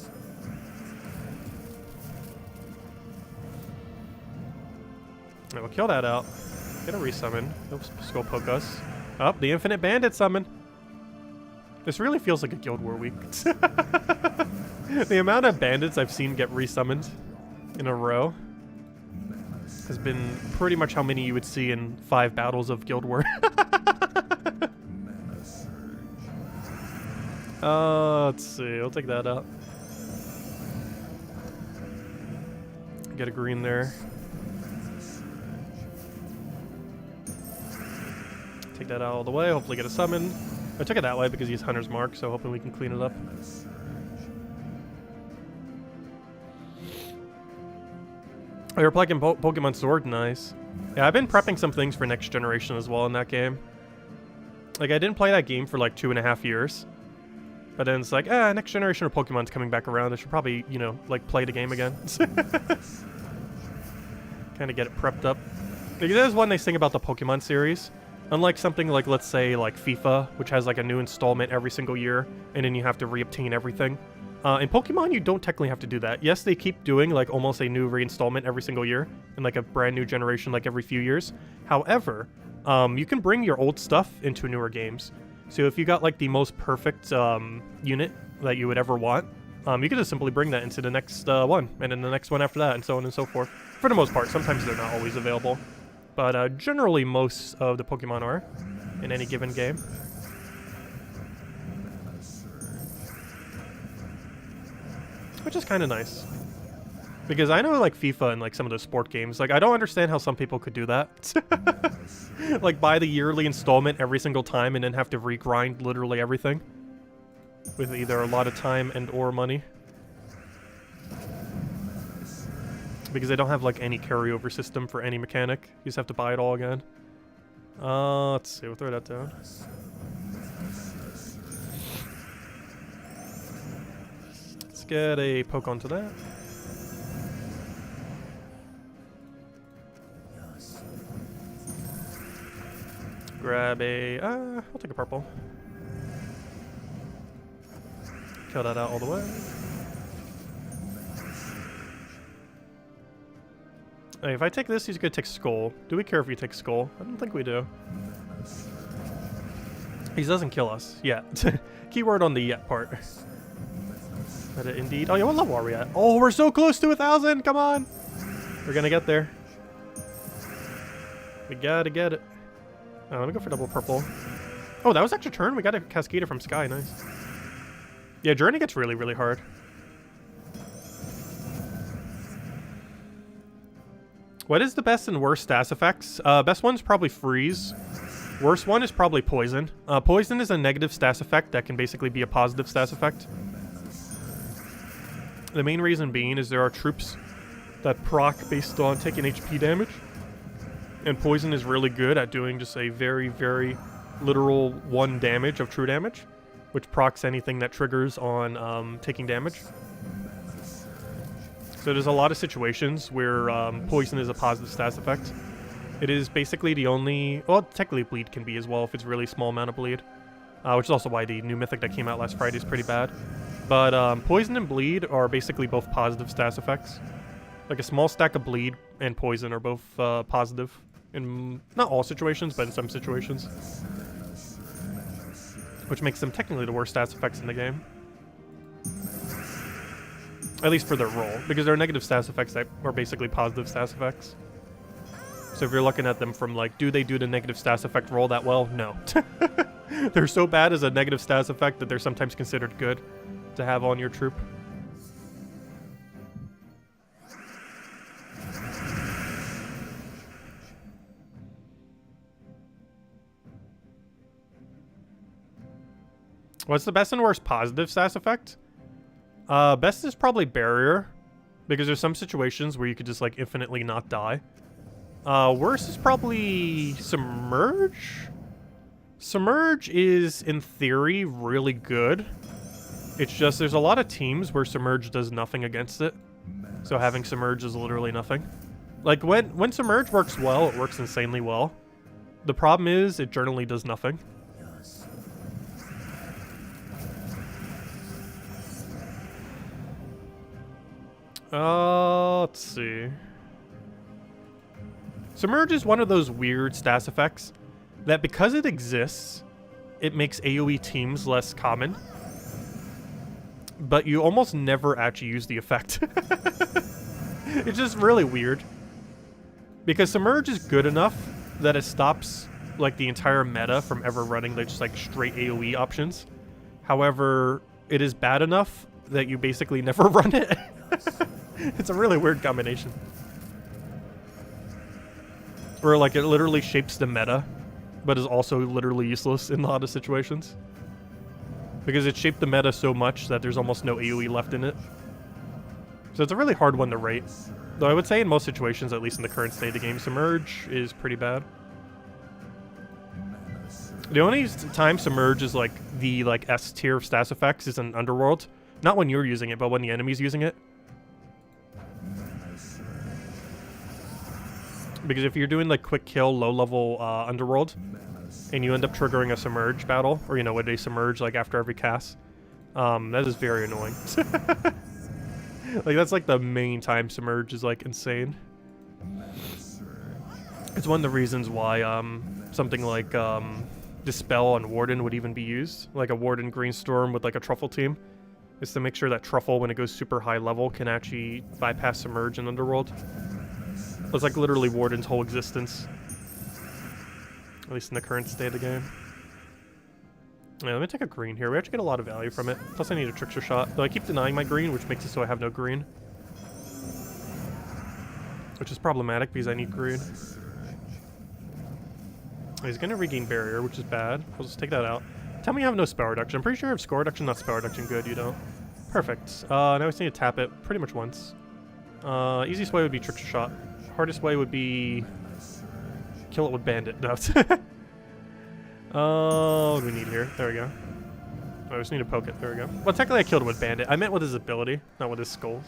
Right, we'll kill that out. Get a resummon. Oops, skull poke us. Oh, the Infinite Bandit summon. This really feels like a Guild War week. The amount of bandits I've seen get resummoned in a row has been pretty much how many you would see in 5 battles of Guild War. Let's see. I'll take that out. Get a green there. Take that out all the way. Hopefully get a summon. I took it that way because he's Hunter's Mark, so hoping we can clean it up. Oh, you're playing Pokemon Sword? Nice. Yeah, I've been prepping some things for next generation as well in that game. Like, I didn't play that game for like 2.5 years. But then it's like, next generation of Pokemon's coming back around. I should probably, you know, like, play the game again. Kind of get it prepped up. Because that is one nice thing about the Pokemon series. Unlike something like, let's say, like FIFA, which has like a new installment every single year, and then you have to reobtain everything. In Pokemon, you don't technically have to do that. Yes, they keep doing like almost a new reinstallment every single year, and like a brand new generation like every few years. However, you can bring your old stuff into newer games. So if you got like the most perfect unit that you would ever want, you can just simply bring that into the next one, and then the next one after that, and so on and so forth. For the most part, sometimes they're not always available. But generally, most of the Pokemon are in any given game. Which is kind of nice. Because I know, like, FIFA and, like, some of the sport games, like, I don't understand how some people could do that. Like, buy the yearly installment every single time and then have to regrind literally everything. With either a lot of time and or money. Because they don't have, like, any carryover system for any mechanic. You just have to buy it all again. Let's see, we'll throw that down. Let's get a poke onto that. Grab a, we'll take a purple. Kill that out all the way. Hey, if I take this, he's gonna take Skull. Do we care if we take Skull? I don't think we do. He doesn't kill us yet. Keyword on the yet part. But indeed. Oh yeah, what level are we at? Oh, we're so close to 1,000. Come on. We're gonna get there. We gotta get it. Oh, let me go for double purple. Oh, that was extra turn. We got a Cascada from Sky. Nice. Yeah, Journey gets really, really hard. What is the best and worst stats effects? Best one's probably Freeze. Worst one is probably Poison. Poison is a negative stats effect that can basically be a positive stats effect. The main reason being is there are troops that proc based on taking HP damage. And Poison is really good at doing just a very, very literal 1 damage of true damage, which procs anything that triggers on taking damage. So there's a lot of situations where Poison is a positive stats effect. It is basically the only... Well, technically Bleed can be as well if it's really small amount of Bleed. Which is also why the new Mythic that came out last Friday is pretty bad. But Poison and Bleed are basically both positive stats effects. Like a small stack of Bleed and Poison are both positive. In not all situations, but in some situations. Which makes them technically the worst stats effects in the game. At least for their role, because there are negative stats effects that are basically positive stats effects. So if you're looking at them from like, do they do the negative stats effect roll that well? No. They're so bad as a negative stats effect that they're sometimes considered good to have on your troop. What's the best and worst positive stats effect? Best is probably Barrier, because there's some situations where you could just like infinitely not die. Worst is probably Submerge. Submerge is, in theory, really good. It's just there's a lot of teams where Submerge does nothing against it. So having Submerge is literally nothing. Like when Submerge works well, it works insanely well. The problem is it generally does nothing. Let's see. Submerge is one of those weird stats effects that because it exists, it makes AoE teams less common. But you almost never actually use the effect. It's just really weird. Because Submerge is good enough that it stops like the entire meta from ever running like, just like straight AoE options. However, it is bad enough that you basically never run it. It's a really weird combination. Where like it literally shapes the meta, but is also literally useless in a lot of situations. Because it shaped the meta so much that there's almost no AoE left in it. So it's a really hard one to rate. Though I would say in most situations, at least in the current state of the game, Submerge is pretty bad. The only time Submerge is like the like S tier of stats effects is in Underworld. Not when you're using it, but when the enemy's using it. Because if you're doing like quick kill, low level underworld, and you end up triggering a submerge battle, or you know, when they submerge like after every cast, that is very annoying. Like that's like the main time submerge is like insane. It's one of the reasons why something like Dispel on Warden would even be used, like a Warden Greenstorm with like a Truffle team, is to make sure that Truffle, when it goes super high level, can actually bypass submerge in Underworld. It's like literally Warden's whole existence, at least in the current state of the game. Yeah, let me take a green here. We actually get a lot of value from it. Plus I need a Trickster Shot, though I keep denying my green, which makes it so I have no green, which is problematic because I need green. He's gonna regain barrier, which is bad. We'll just take that out. Tell me you have no spell reduction. I'm pretty sure if score reduction, not spell reduction, good, you don't. Perfect. Now we just need to tap it pretty much once. Easiest way would be Trickster Shot. Hardest way would be kill it with Bandit. No. What do we need here? There we go. I just need to poke it. There we go. Well, technically I killed it with Bandit. I meant with his ability, not with his skulls.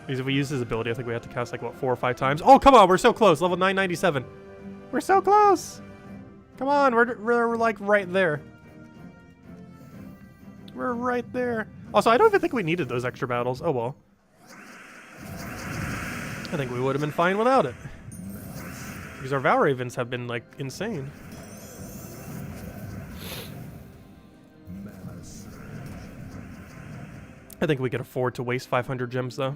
Because if we use his ability, I think we have to cast like, what, 4 or 5 times? Oh, come on, we're so close. Level 997. We're so close. Come on, we're like right there. We're right there. Also, I don't even think we needed those extra battles. Oh well. I think we would have been fine without it. Because our Val Ravens have been like insane. I think we could afford to waste 500 gems though.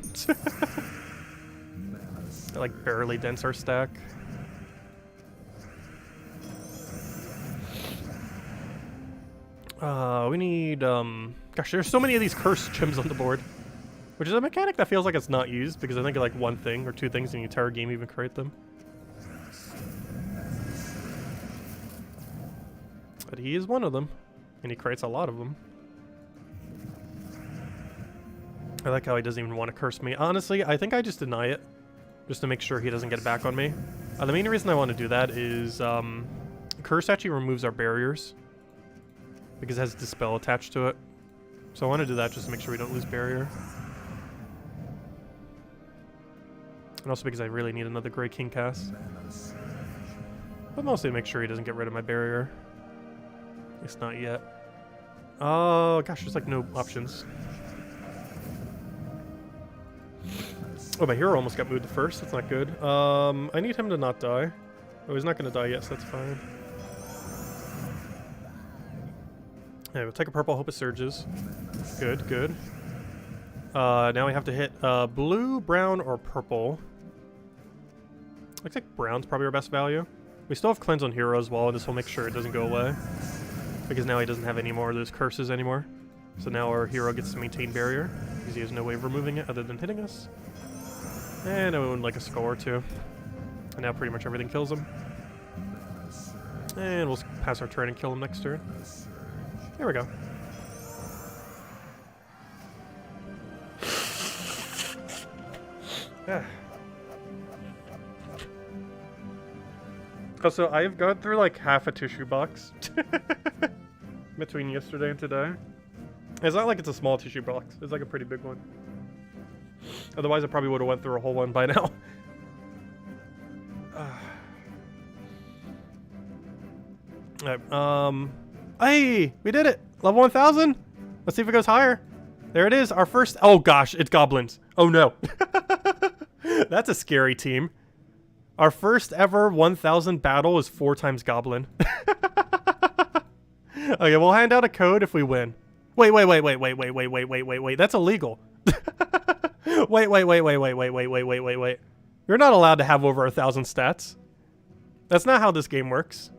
Like barely dents our stack. We need, gosh, there's so many of these cursed gems on the board. Which is a mechanic that feels like it's not used, because I think like 1 thing or 2 things in the entire game even create them. But he is one of them, and he creates a lot of them. I like how he doesn't even want to curse me. Honestly, I think I just deny it, just to make sure he doesn't get it back on me. The main reason I want to do that is, curse actually removes our barriers, because it has Dispel attached to it. So I want to do that just to make sure we don't lose barrier. And also because I really need another Grey King cast. But mostly to make sure he doesn't get rid of my barrier. At least not yet. Oh, gosh, there's like no options. Oh, my hero almost got moved to first. That's not good. I need him to not die. Oh, he's not going to die yet, so that's fine. Yeah, we'll take a purple, hope it surges. Good, good. Now we have to hit blue, brown, or purple. Looks like brown's probably our best value. We still have cleanse on hero as well, and this will make sure it doesn't go away. Because now he doesn't have any more of those curses anymore. So now our hero gets to maintain barrier, because he has no way of removing it other than hitting us. And I would like a skull or 2. And now pretty much everything kills him. And we'll pass our turn and kill him next turn. There we go. Yeah. Also, I've gone through like half a tissue box between yesterday and today. It's not like it's a small tissue box. It's like a pretty big one. Otherwise, I probably would have went through a whole one by now. Alright, hey, we did it! Level 1000? Let's see if it goes higher. There it is, our first... Oh gosh, it's goblins. Oh no. That's a scary team. Our first ever 1000 battle is 4 times goblin. Okay, we'll hand out a code if we win. Wait. That's illegal. Wait. You're not allowed to have over 1,000 stats. That's not how this game works.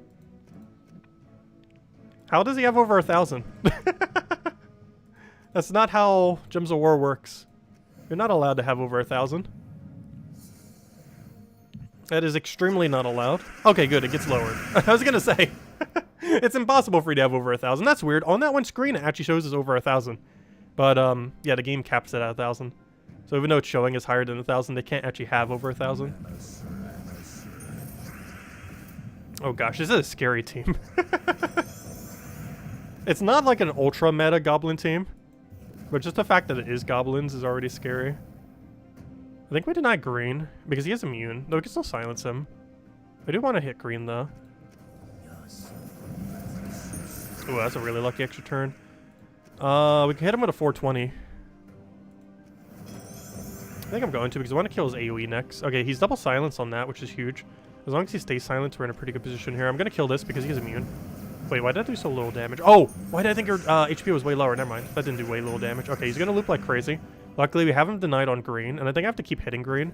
How does he have over 1,000? That's not how Gems of War works. You're not allowed to have over 1,000. That is extremely not allowed. Okay, good, it gets lowered. I was gonna say, it's impossible for you to have over 1,000. That's weird. On that one screen, it actually shows us over 1,000. But, yeah, the game caps it at 1,000. So even though it's showing us higher than 1,000, they can't actually have over 1,000. Oh gosh, this is a scary team. It's not like an ultra meta goblin team, but just the fact that it is goblins is already scary. I think we deny green because he is immune. Though we can still silence him. I do want to hit green though. Ooh, that's a really lucky extra turn. We can hit him with a 420. I think I'm going to because I want to kill his AoE next. Okay, he's double silence on that, which is huge. As long as he stays silent, we're in a pretty good position here. I'm going to kill this because he's immune. Wait, why did I do so little damage? Oh! Why did I think your HP was way lower? Never mind. That didn't do way little damage. Okay, he's going to loop like crazy. Luckily, we have him denied on green, and I think I have to keep hitting green.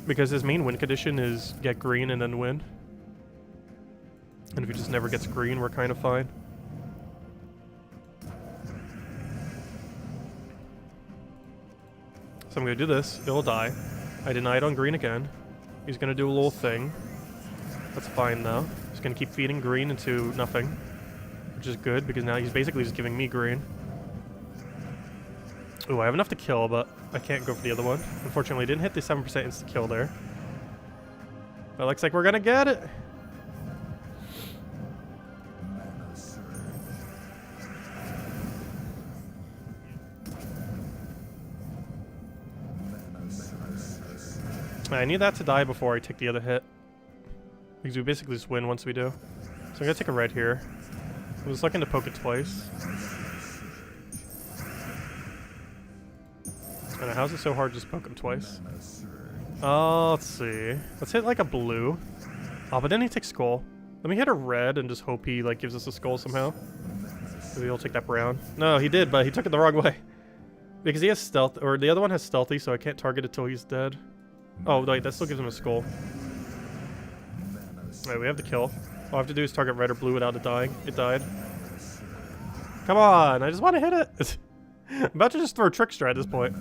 Because his main win condition is get green and then win. And if he just never gets green, we're kind of fine. So I'm going to do this. He'll die. I denied on green again. He's going to do a little thing. That's fine, though. He's going to keep feeding green into nothing. Which is good, because now he's basically just giving me green. Ooh, I have enough to kill, but I can't go for the other one. Unfortunately, didn't hit the 7% insta-kill there. But looks like we're going to get it. I need that to die before I take the other hit. Because we basically just win once we do. So I'm gonna take a red here. I'm just looking to poke it twice. And how's it so hard to just poke him twice? Let's see. Let's hit like a blue. Oh, but then he takes skull. Let me hit a red and just hope he like gives us a skull somehow. Maybe he'll take that brown. No, he did, but he took it the wrong way. Because he has stealth, or the other one has stealthy, so I can't target it till he's dead. Oh, wait, that still gives him a skull. Alright, we have the kill. All I have to do is target red or blue without it dying. It died. Come on, I just want to hit it. I'm about to just throw a trickster at this point.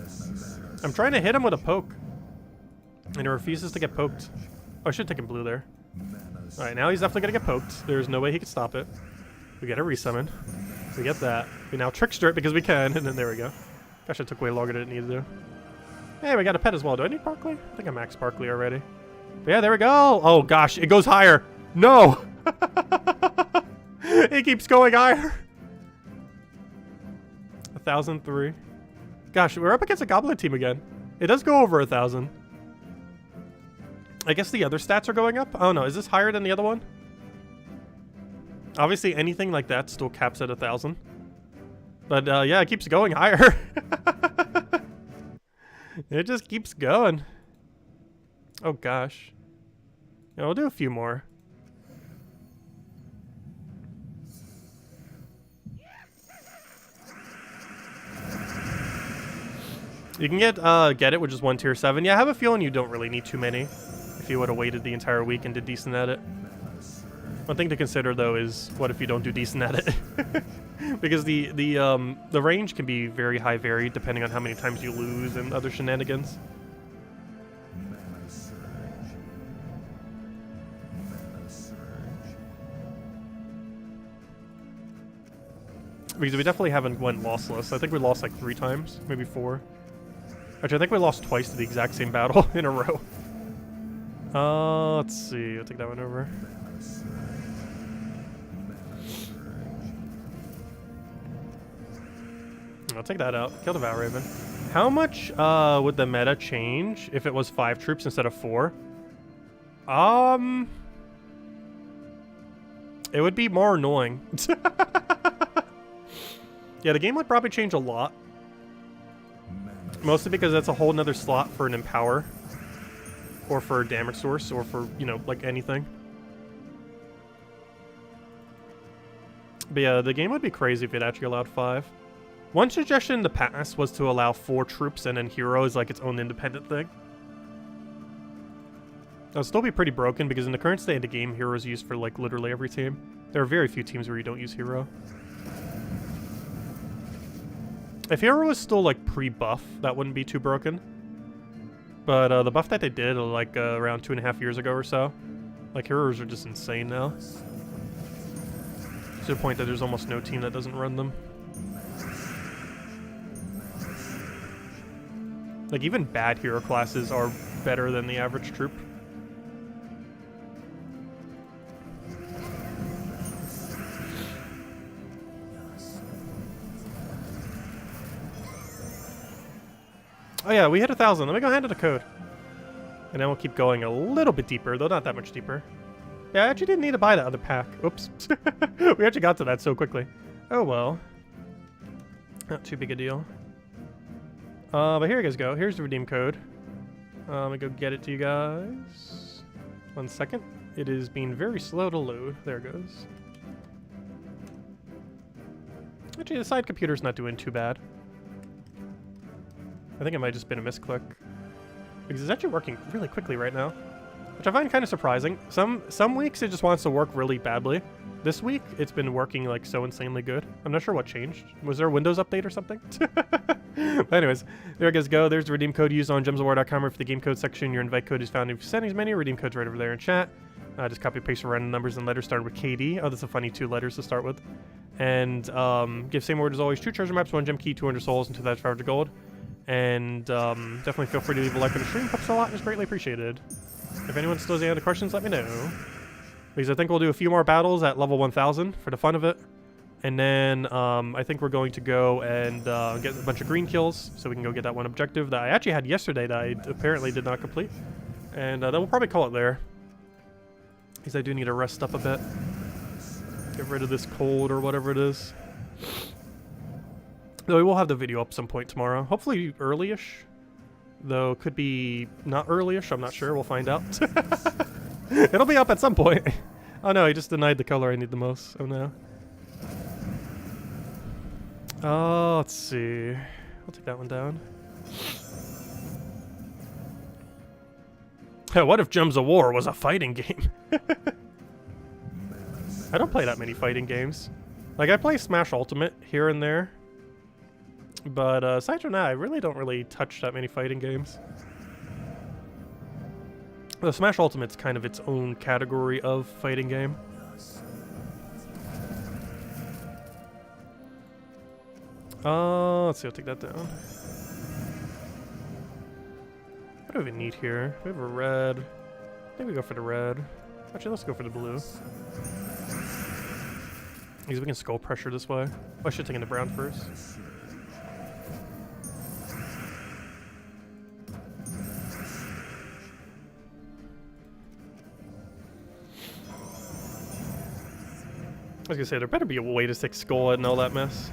I'm trying to hit him with a poke. And he refuses to get poked. Oh, I should have taken blue there. Alright, now he's definitely going to get poked. There's no way he can stop it. We get a resummon. We get that. We now trickster it because we can, and then there we go. Gosh, it took way longer than it needed to. Hey, we got a pet as well. Do I need Sparkly? I think I maxed Sparkly already. But yeah, there we go. Oh, gosh. It goes higher. No! It keeps going higher. 1,003. Gosh, we're up against a Goblin team again. It does go over 1,000. I guess the other stats are going up. Oh, no. Is this higher than the other one? Obviously, anything like that still caps at 1,000. But, yeah, it keeps going higher. It just keeps going. Oh gosh. Yeah, we'll do a few more. You can get it, which is 1 tier 7. Yeah, I have a feeling you don't really need too many if you would have waited the entire week and did decent at it. One thing to consider though is what if you don't do decent at it? Because the range can be very high varied depending on how many times you lose and other shenanigans. Because we definitely haven't went lossless. I think we lost like 3 times, maybe 4. Actually, I think we lost twice to the exact same battle in a row. Let's see. I'll take that one over. I'll take that out. Kill the Valraven. How much would the meta change if it was 5 troops instead of 4? It would be more annoying. Yeah, the game would probably change a lot. Mostly because that's a whole nother slot for an Empower. Or for a damage source, or for, you know, like anything. But yeah, the game would be crazy if it actually allowed 5. One suggestion in the past was to allow 4 troops and then hero as like its own independent thing. That would still be pretty broken because in the current state of the game, hero is used for like literally every team. There are very few teams where you don't use hero. If hero was still like pre-buff, that wouldn't be too broken. But the buff that they did like around 2.5 years ago or so, like heroes are just insane now. To the point that there's almost no team that doesn't run them. Like even bad hero classes are better than the average troop. yeah, we hit 1,000. Let me go hand it a code. And then we'll keep going a little bit deeper, though not that much deeper. Yeah, I actually didn't need to buy that other pack. Oops. We actually got to that so quickly. Oh well. Not too big a deal. But here you guys go. Here's the redeem code. Let me go get it to you guys. 1 second. It is being very slow to load. There it goes. Actually, the side computer's not doing too bad. I think it might have just been a misclick. Because it's actually working really quickly right now. Which I find kind of surprising. Some weeks it just wants to work really badly. This week, it's been working like so insanely good. I'm not sure what changed. Was there a Windows update or something? But anyways, there you guys go. There's the redeem code used on gemsofwar.com or for the game code section. Your invite code is found in the settings menu. Redeem code's right over there in chat. Just copy and paste random numbers and letters starting with KD. Oh, that's a funny 2 letters to start with. And give same word as always. 2 treasure maps, 1 gem key, 200 souls, and 2,500 gold. And definitely feel free to leave a like on the stream. Helps a lot and is greatly appreciated. If anyone still has any other questions, let me know. Because I think we'll do a few more battles at level 1,000 for the fun of it. And then I think we're going to go and get a bunch of green kills so we can go get that one objective that I actually had yesterday that I apparently did not complete. And then we'll probably call it there. Because I do need to rest up a bit. Get rid of this cold or whatever it is. Though we will have the video up some point tomorrow. Hopefully early-ish. Though could be not early-ish, I'm not sure. We'll find out. It'll be up at some point. Oh no, he just denied the color I need the most. Oh no. Oh, let's see. I'll take that one down. What if Gems of War was a fighting game? I don't play that many fighting games. Like, I play Smash Ultimate here and there. But aside from that, I really don't really touch that many fighting games. The Smash Ultimate's kind of its own category of fighting game. Let's see, I'll take that down. What do we even need here? We have a red. I think we go for the red. Actually, let's go for the blue. Because we can skull pressure this way. Oh, I should have taken the brown first. I was gonna say, there better be a way to stick skull and all that mess.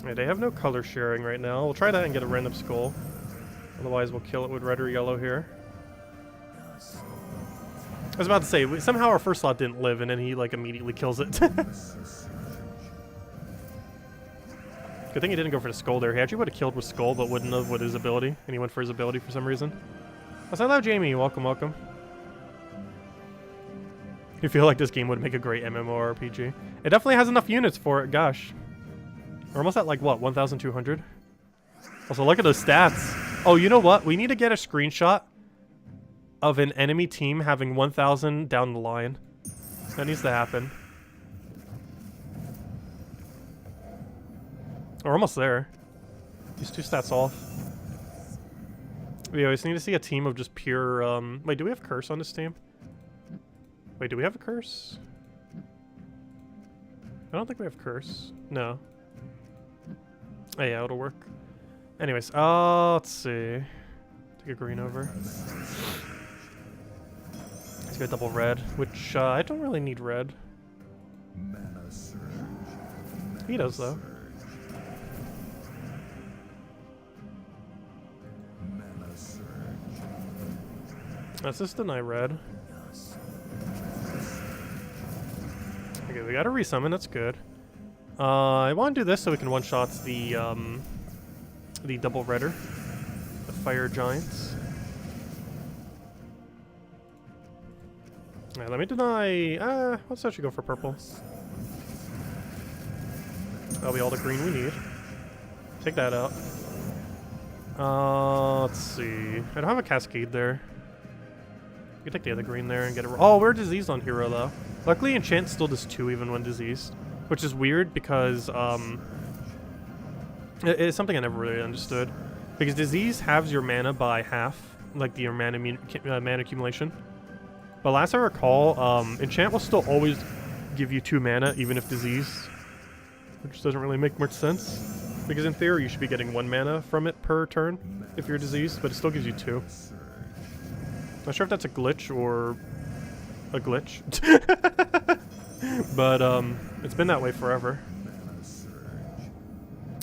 Yeah, they have no color sharing right now. We'll try that and get a random skull. Otherwise, we'll kill it with red or yellow here. I was about to say, somehow our first slot didn't live, and then he, like, immediately kills it. Good thing he didn't go for the skull there. He actually would have killed with skull, but wouldn't have with his ability. And he went for his ability for some reason. Hello, Jamie. Welcome, welcome. You feel like this game would make a great MMORPG. It definitely has enough units for it, gosh. We're almost at like, what, 1,200? Also, look at those stats. Oh, you know what? We need to get a screenshot of an enemy team having 1,000 down the line. That needs to happen. We're almost there. These 2 stats off. We always need to see a team of just pure, Wait, do we have curse on this team? Wait, do we have a curse? I don't think we have curse. No. Oh yeah, it'll work. Anyways, let's see. Take a green over. Let's get double red, which I don't really need red. He does though. Let's just deny red. Okay, we got a resummon, that's good. I want to do this so we can one-shot the double redder. The fire giants. Alright, let me deny... let's actually go for purple. That'll be all the green we need. Take that out. Let's see. I don't have a cascade there. We can take the other green there and get it... Oh, we're diseased on hero, though. Luckily, enchant still does 2 even when diseased. Which is weird because, it's something I never really understood. Because disease halves your mana by half, like your mana accumulation. But last I recall, enchant will still always give you 2 mana, even if diseased. Which doesn't really make much sense. Because in theory, you should be getting 1 mana from it per turn if you're diseased, but it still gives you 2. Not sure if that's a glitch or a glitch. But, it's been that way forever.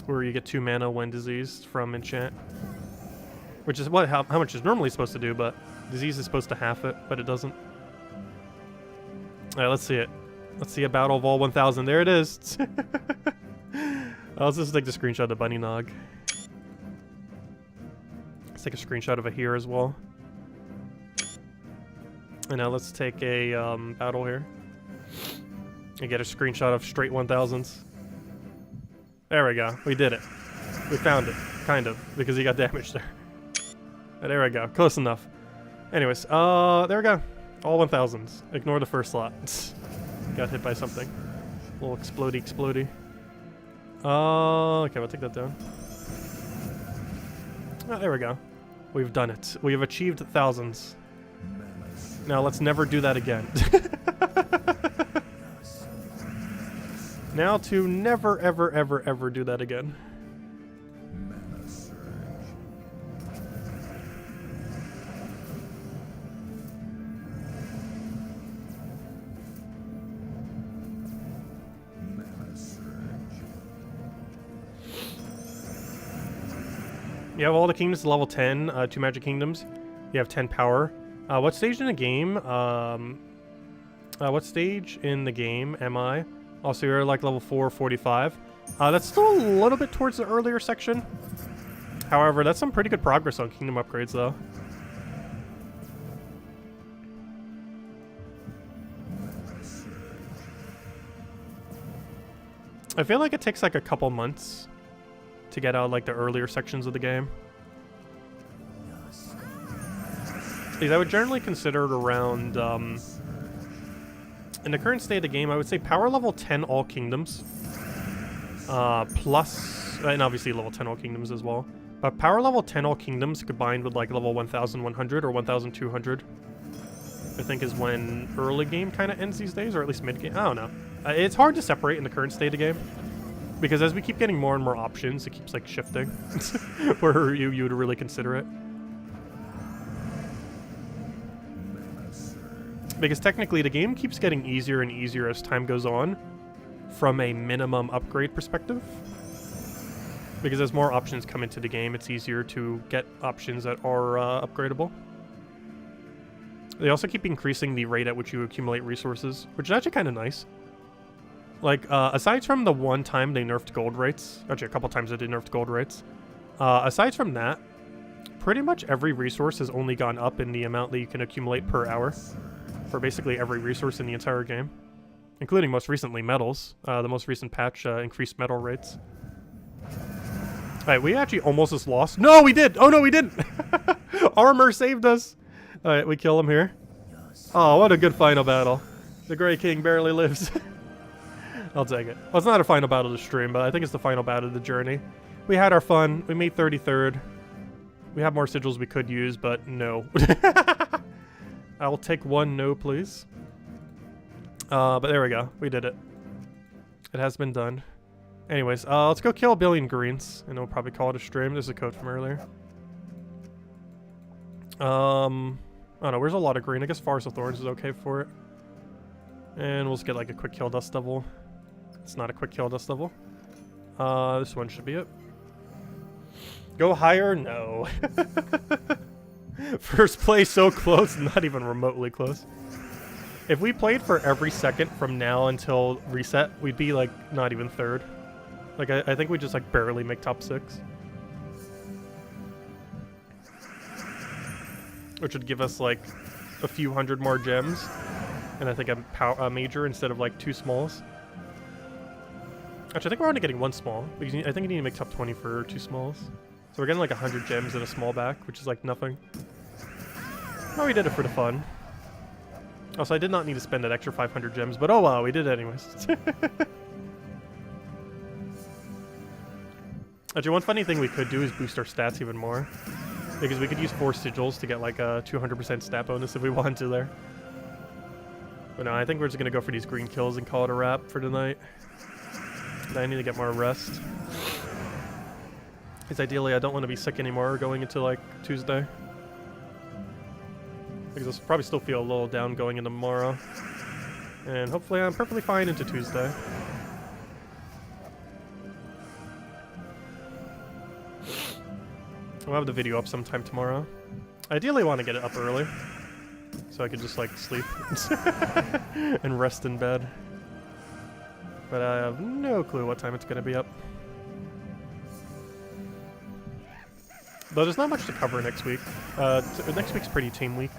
Where you get 2 mana when diseased from enchant. Which is how much is normally supposed to do, but disease is supposed to half it, but it doesn't. Alright, let's see it. Let's see a battle of all 1,000. There it is! Let's just take the screenshot of the bunny nog. Let's take a screenshot of it here as well. And now let's take a battle here. And get a screenshot of straight 1,000s. There we go. We did it. We found it. Kind of. Because he got damaged there. There we go. Close enough. Anyways, there we go. All 1,000s. Ignore the first slot. Got hit by something. A little explodey. Okay, we'll take that down. Oh, there we go. We've done it. We have achieved 1,000s. Now let's never do that again. Now to never, ever do that again. You have all the kingdoms to level 10, 2 magic kingdoms. You have 10 power. What stage in the game? What stage in the game am I? Also, you're like level 4, 45. That's still a little bit towards the earlier section. However, that's some pretty good progress on kingdom upgrades, though. I feel like it takes like a couple months to get out like the earlier sections of the game. Because I would generally consider it around, in the current state of the game, I would say power level 10 all kingdoms, plus, and obviously level 10 all kingdoms as well, but power level 10 all kingdoms combined with like level 1100 or 1200, I think is when early game kind of ends these days, or at least mid game, I don't know. It's hard to separate in the current state of the game. Because as we keep getting more and more options, it keeps like shifting where you would really consider it. Because technically the game keeps getting easier and easier as time goes on from a minimum upgrade perspective. Because as more options come into the game, it's easier to get options that are upgradable. They also keep increasing the rate at which you accumulate resources, which is actually kind of nice. Like, aside from the one time they nerfed gold rates, actually a couple times they did nerf gold rates, aside from that, pretty much every resource has only gone up in the amount that you can accumulate per hour for basically every resource in the entire game, including most recently metals. The most recent patch increased metal rates. Alright, we actually almost just lost. No, we did! Oh no, we didn't! Armor saved us! Alright, we kill him here. Oh, what a good final battle. The Grey King barely lives. I'll take it. Well, it's not a final battle of the stream, but I think it's the final battle of the journey. We had our fun. We made 33rd. We have more sigils we could use, but no. I will take one no, please. But there we go. We did it. It has been done. Anyways, let's go kill a billion greens, and we'll probably call it a stream. There's a code from earlier. I don't know. Where's a lot of green? I guess Forest of Thorns is okay for it. And we'll just get like a quick kill dust devil. It's not a quick kill dust level. This one should be it. Go higher? No. First place so close, not even remotely close. If we played for every second from now until reset, we'd be like not even third. Like I think we just like barely make top 6. Which would give us like a few hundred more gems. And I think a major instead of like 2 smalls. Actually, I think we're only getting 1 small, because I think you need to make top 20 for 2 smalls. So we're getting like 100 gems and a small back, which is like nothing. Oh, we did it for the fun. Also, I did not need to spend that extra 500 gems, but oh wow, we did it anyways. Actually, one funny thing we could do is boost our stats even more. Because we could use 4 sigils to get like a 200% stat bonus if we wanted to there. But no, I think we're just going to go for these green kills and call it a wrap for tonight. I need to get more rest. Because ideally I don't want to be sick anymore going into like Tuesday. Because I'll probably still feel a little down going into tomorrow. And hopefully I'm perfectly fine into Tuesday. We'll have the video up sometime tomorrow. I ideally want to get it up early. So I could just like sleep and rest in bed. But I have no clue what time it's going to be up. Though there's not much to cover next week. Next week's pretty team week.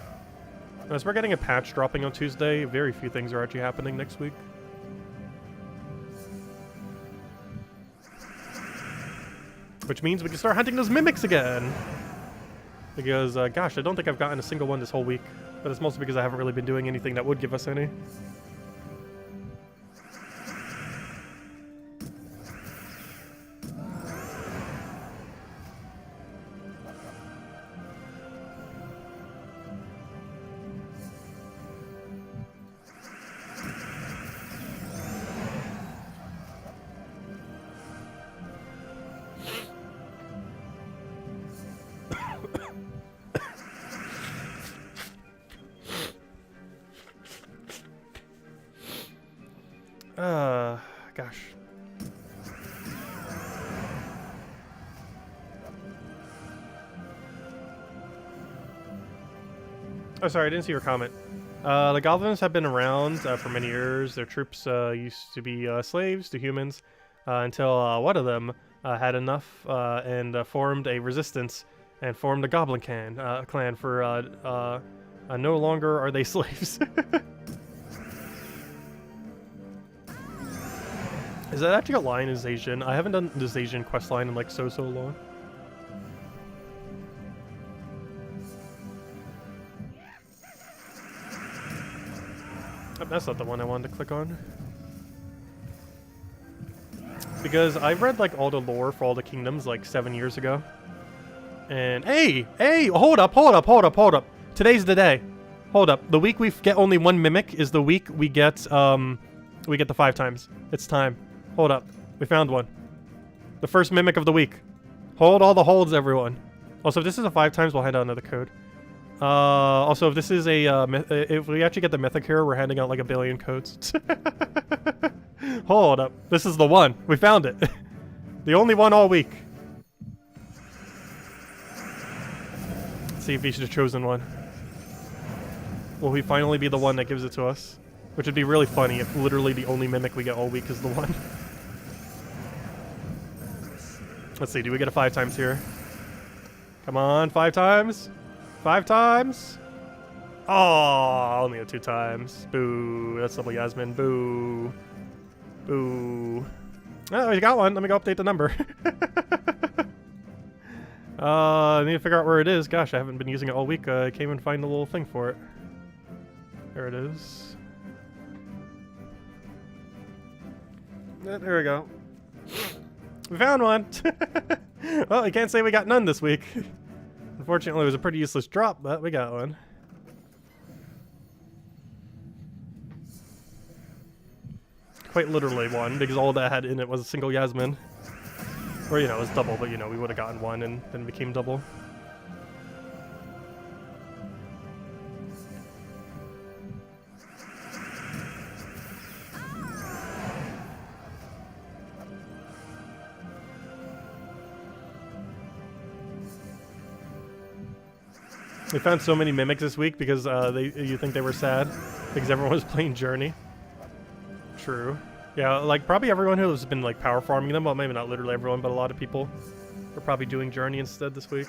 As we're getting a patch dropping on Tuesday, very few things are actually happening next week. Which means we can start hunting those mimics again! Because, gosh, I don't think I've gotten a single one this whole week. But it's mostly because I haven't really been doing anything that would give us any. Gosh. Oh, sorry, I didn't see your comment. The goblins have been around for many years. Their troops used to be slaves to humans until one of them had enough and formed a resistance and formed a goblin clan for no longer are they slaves. Is that actually a line in Zacian? I haven't done the Zacian questline in like so long. Oh, that's not the one I wanted to click on. Because I read like all the lore for all the kingdoms like 7 years ago. And hey, hold up. Today's the day. Hold up. The week we get only one mimic is the week we get the 5 times. It's time. Hold up. We found one. The first mimic of the week. Hold all the holds, everyone. Also, if this is a 5 times, we'll hand out another code. Also, if this is a, if we actually get the mythic here, we're handing out like 1 billion codes. Hold up. This is the one. We found it. The only one all week. Let's see if he should have chosen one. Will he finally be the one that gives it to us? Which would be really funny if literally the only mimic we get all week is the one. Let's see, do we get a 5 times here? Come on, 5 times? 5 times? Oh, only a 2 times. Boo. That's double Yasmin. Boo. Boo. Oh, we got one. Let me go update the number. I need to figure out where it is. Gosh, I haven't been using it all week. I can't even find the little thing for it. There it is. There we go. We found one! Well, I can't say we got none this week. Unfortunately, it was a pretty useless drop, but we got one. Quite literally one, because all that had in it was a single Yasmin. Or, you know, it was double, but, you know, we would have gotten one and then it became double. We found so many mimics this week because you think they were sad because everyone was playing Journey. True. Yeah, like probably everyone who has been like power farming them, well maybe not literally everyone, but a lot of people are probably doing Journey instead this week.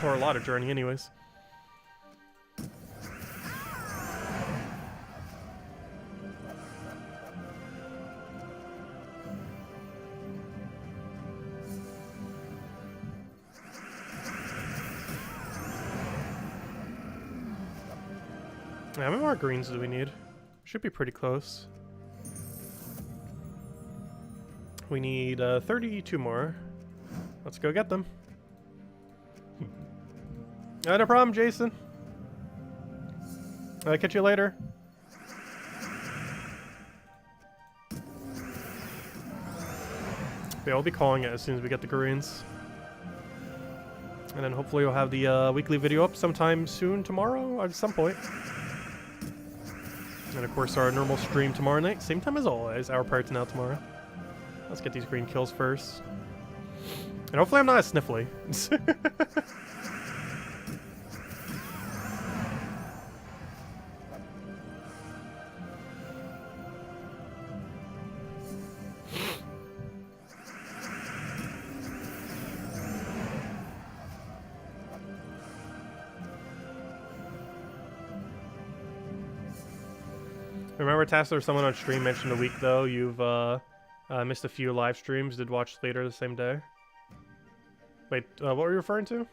Or a lot of Journey anyways. How many more greens do we need? Should be pretty close. We need 32 more. Let's go get them. No problem, Jason. I'll catch you later. Yeah, I'll be calling it as soon as we get the greens. And then hopefully we'll have the weekly video up sometime soon, tomorrow, at some point. And of course our normal stream tomorrow night, same time as always, hour prior to now tomorrow. Let's get these green kills first. And hopefully I'm not as sniffly. Remember, Tassler, someone on stream mentioned a week though, you've missed a few live streams, did watch later the same day. Wait, what were you referring to?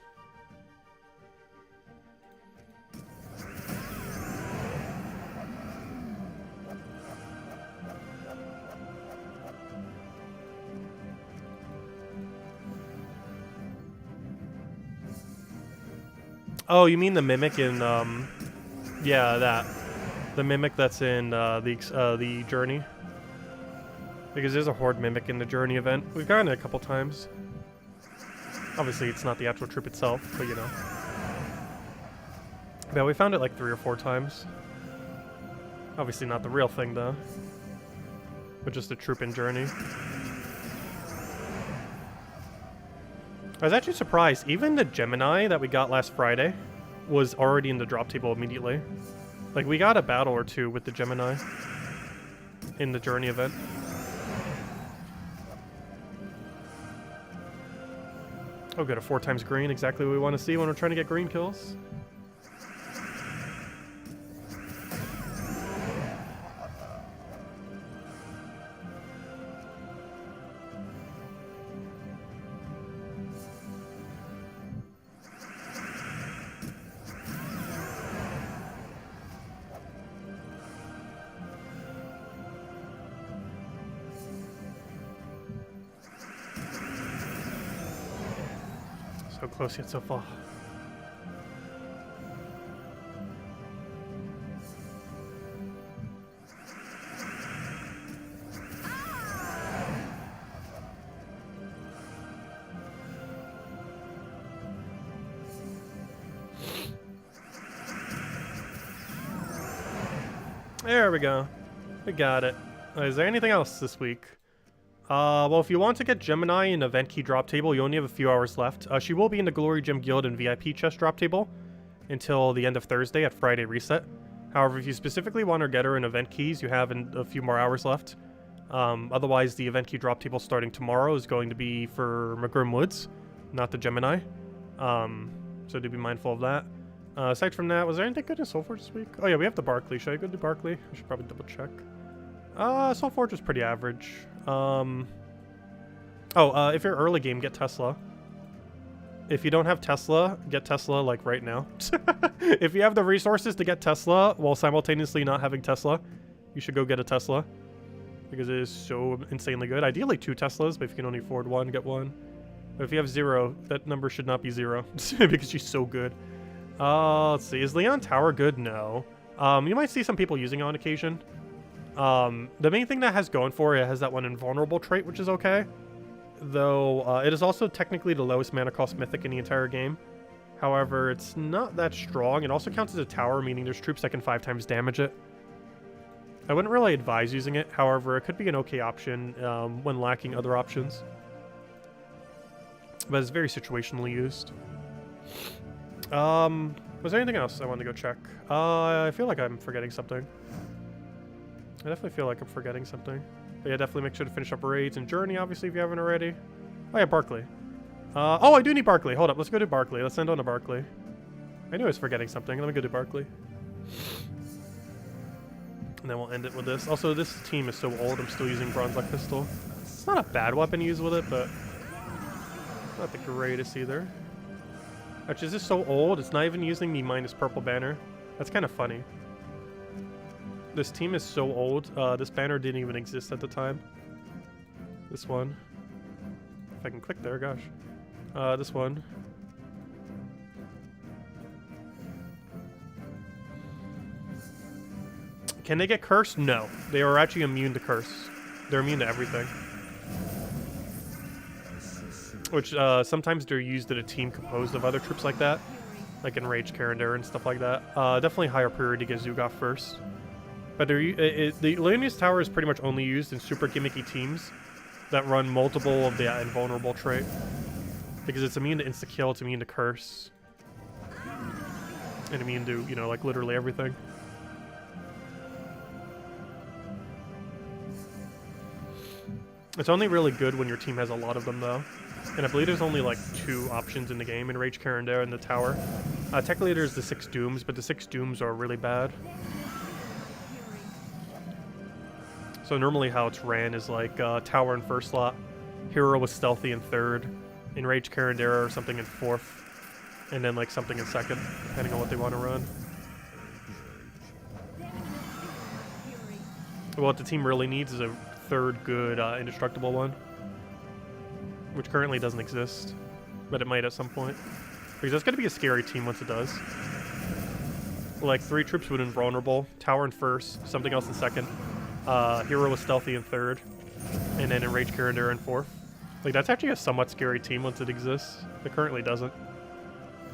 Oh, you mean the mimic in, yeah, that. The mimic that's in the journey. Because there's a horde mimic in the journey event. We've gotten it a couple times. Obviously, it's not the actual troop itself, but you know. Yeah, we found it like 3 or 4 times. Obviously not the real thing, though. But just a troop in journey. I was actually surprised. Even the Gemini that we got last Friday was already in the drop table immediately. Like, we got a battle or 2 with the Gemini in the journey event. Oh good, a 4 times green, exactly what we want to see when we're trying to get green kills. So close yet so far. There we go. We got it. Is there anything else this week? Well, if you want to get Gemini in event key drop table, you only have a few hours left. She will be in the Glory Gem Guild and VIP chest drop table until the end of Thursday at Friday reset. However, if you specifically want to get her in event keys, you have a few more hours left. Otherwise, the event key drop table starting tomorrow is going to be for McGrim Woods, not the Gemini. So do be mindful of that. Aside from that, was there anything good in Soulforge this week? Oh yeah, we have the Barkley. Should I go to Barkley? I should probably double check. Soulforge was pretty average. If you're early game, get Tesla. If you don't have Tesla, get Tesla like right now. If you have the resources to get Tesla while simultaneously not having Tesla, you should go get a Tesla. Because it is so insanely good. Ideally 2 Teslas, but if you can only afford 1, get 1. But if you have 0, that number should not be 0. Because she's so good. Let's see. Is Leon Tower good? No. You might see some people using it on occasion. The main thing that has going for it has that one invulnerable trait, which is okay. Though, it is also technically the lowest mana cost mythic in the entire game. However, it's not that strong. It also counts as a tower, meaning there's troops that can 5 times damage it. I wouldn't really advise using it. However, it could be an okay option when lacking other options. But it's very situationally used. Was there anything else I wanted to go check? I feel like I'm forgetting something. I definitely feel like I'm forgetting something. But yeah, definitely make sure to finish up raids and journey, obviously, if you haven't already. Oh yeah, Barkley. Oh, I do need Barkley. Hold up, let's go to Barkley. Let's send on to Barkley. I knew I was forgetting something. Let me go to Barkley. And then we'll end it with this. Also, this team is so old, I'm still using Bronze Luck Pistol. It's not a bad weapon to use with it, but not the greatest either. Actually, is this so old? It's not even using the minus purple banner. That's kind of funny. This team is so old. This banner didn't even exist at the time. This one. If I can click there, gosh. This one. Can they get cursed? No. They are actually immune to curse. They're immune to everything. which sometimes they're used in a team composed of other troops like that, like in Rage Karandar and stuff like that. Definitely higher priority to get Zug off first. But the Leonius Tower is pretty much only used in super gimmicky teams that run multiple of the invulnerable trait. Because it's immune to insta-kill, it's immune to curse. And immune to, you know, like literally everything. It's only really good when your team has a lot of them, though. And I believe there's only like 2 options in the game in Rage Karandar and the Tower. Technically there's the 6 Dooms, but the 6 Dooms are really bad. So normally how it's ran is like Tower in first slot, Hero with Stealthy in third, in Rage Karandar or something in fourth, and then like something in second, depending on what they want to run. What the team really needs is a third good indestructible one, which currently doesn't exist, but it might at some point. Because that's going to be a scary team once it does. Like 3 troops with invulnerable, Tower in first, something else in second, Hero with Stealthy in third, and then in Rage Karandar in fourth. Like that's actually a somewhat scary team once it exists. It currently doesn't.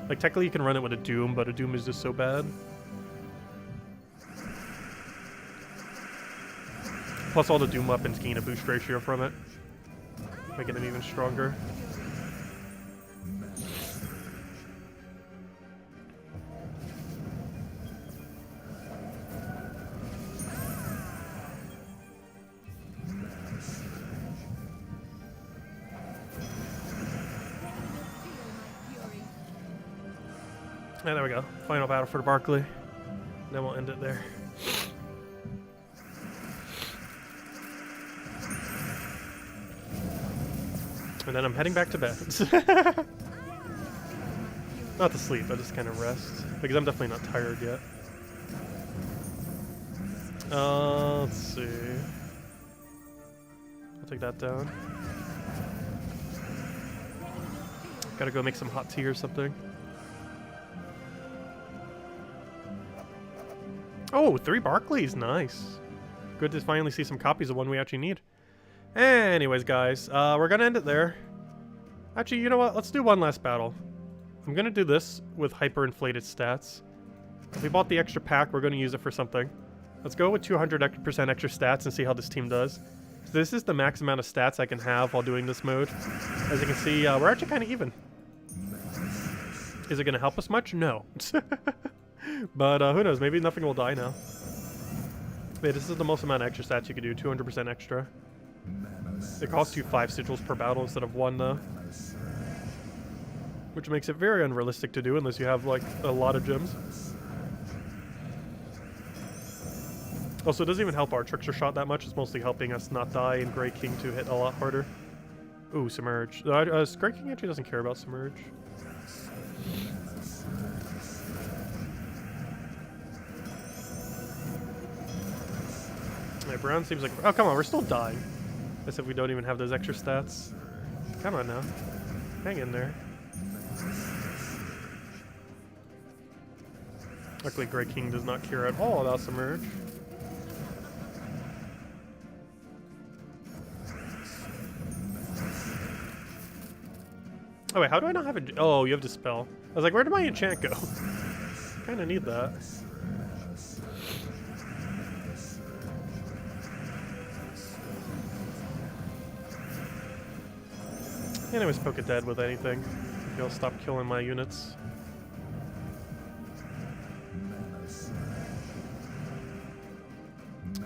Like technically you can run it with a Doom, but a Doom is just so bad. Plus all the Doom weapons gain a boost ratio from it, making them even stronger. And there we go. Final battle for the Barkley. Then we'll end it there. And then I'm heading back to bed. Not to sleep, but just kind of rest. Because I'm definitely not tired yet. Let's see. I'll take that down. Gotta go make some hot tea or something. Oh, 3 Barclays, nice. Good to finally see some copies of one we actually need. Anyways, guys, we're gonna end it there. Actually, you know what? Let's do one last battle. I'm gonna do this with hyper-inflated stats. If we bought the extra pack, we're gonna use it for something. Let's go with 200% extra stats and see how this team does. So this is the max amount of stats I can have while doing this mode. As you can see, we're actually kind of even. Is it gonna help us much? No. But who knows? Maybe nothing will die now. Wait, this is the most amount of extra stats you can do, 200% extra. It costs you 5 sigils per battle instead of 1 though. Which makes it very unrealistic to do unless you have like a lot of gems. Also, it doesn't even help our trickster shot that much. It's mostly helping us not die and Grey King to hit a lot harder. Ooh, Submerge. Grey King actually doesn't care about Submerge. Yeah, Brown seems like... Oh, come on, we're still dying. As if we don't even have those extra stats. Come on now. Hang in there. Luckily, Grey King does not care at all about Submerge. Oh wait, how do I not have a... Oh, you have Dispel. I was like, where did my enchant go? Kinda need that. Anyways, poke it dead with anything. He'll stop killing my units.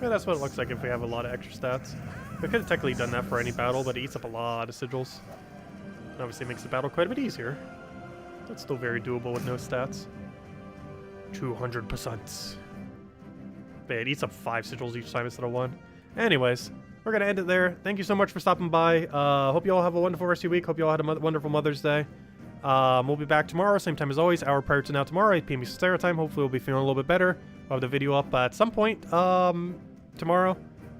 Yeah, that's what it looks like if we have a lot of extra stats. We could have technically done that for any battle, but it eats up a lot of sigils. And obviously makes the battle quite a bit easier. That's still very doable with no stats. 200%. But it eats up 5 sigils each time instead of 1. Anyways, we're going to end it there. Thank you so much for stopping by. Hope you all have a wonderful rest of your week. Hope you all had a wonderful Mother's Day. We'll be back tomorrow, same time as always, hour prior to now tomorrow, 8 p.m. Eastern Standard Time. Hopefully we'll be feeling a little bit better. I'll have the video up at some point tomorrow.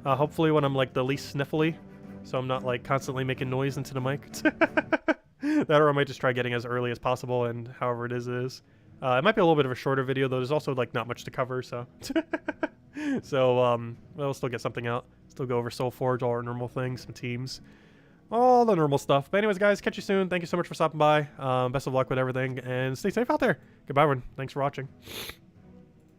Hopefully when I'm like the least sniffly, so I'm not like constantly making noise into the mic. That, or I might just try getting as early as possible, and however it is, it is. It might be a little bit of a shorter video, though. There's also like not much to cover, so... So, we'll still get something out. Still go over Soul Forge, all our normal things, some teams. all the normal stuff. But anyways, guys, catch you soon. Thank you so much for stopping by. Best of luck with everything, and stay safe out there. Goodbye, everyone. Thanks for watching.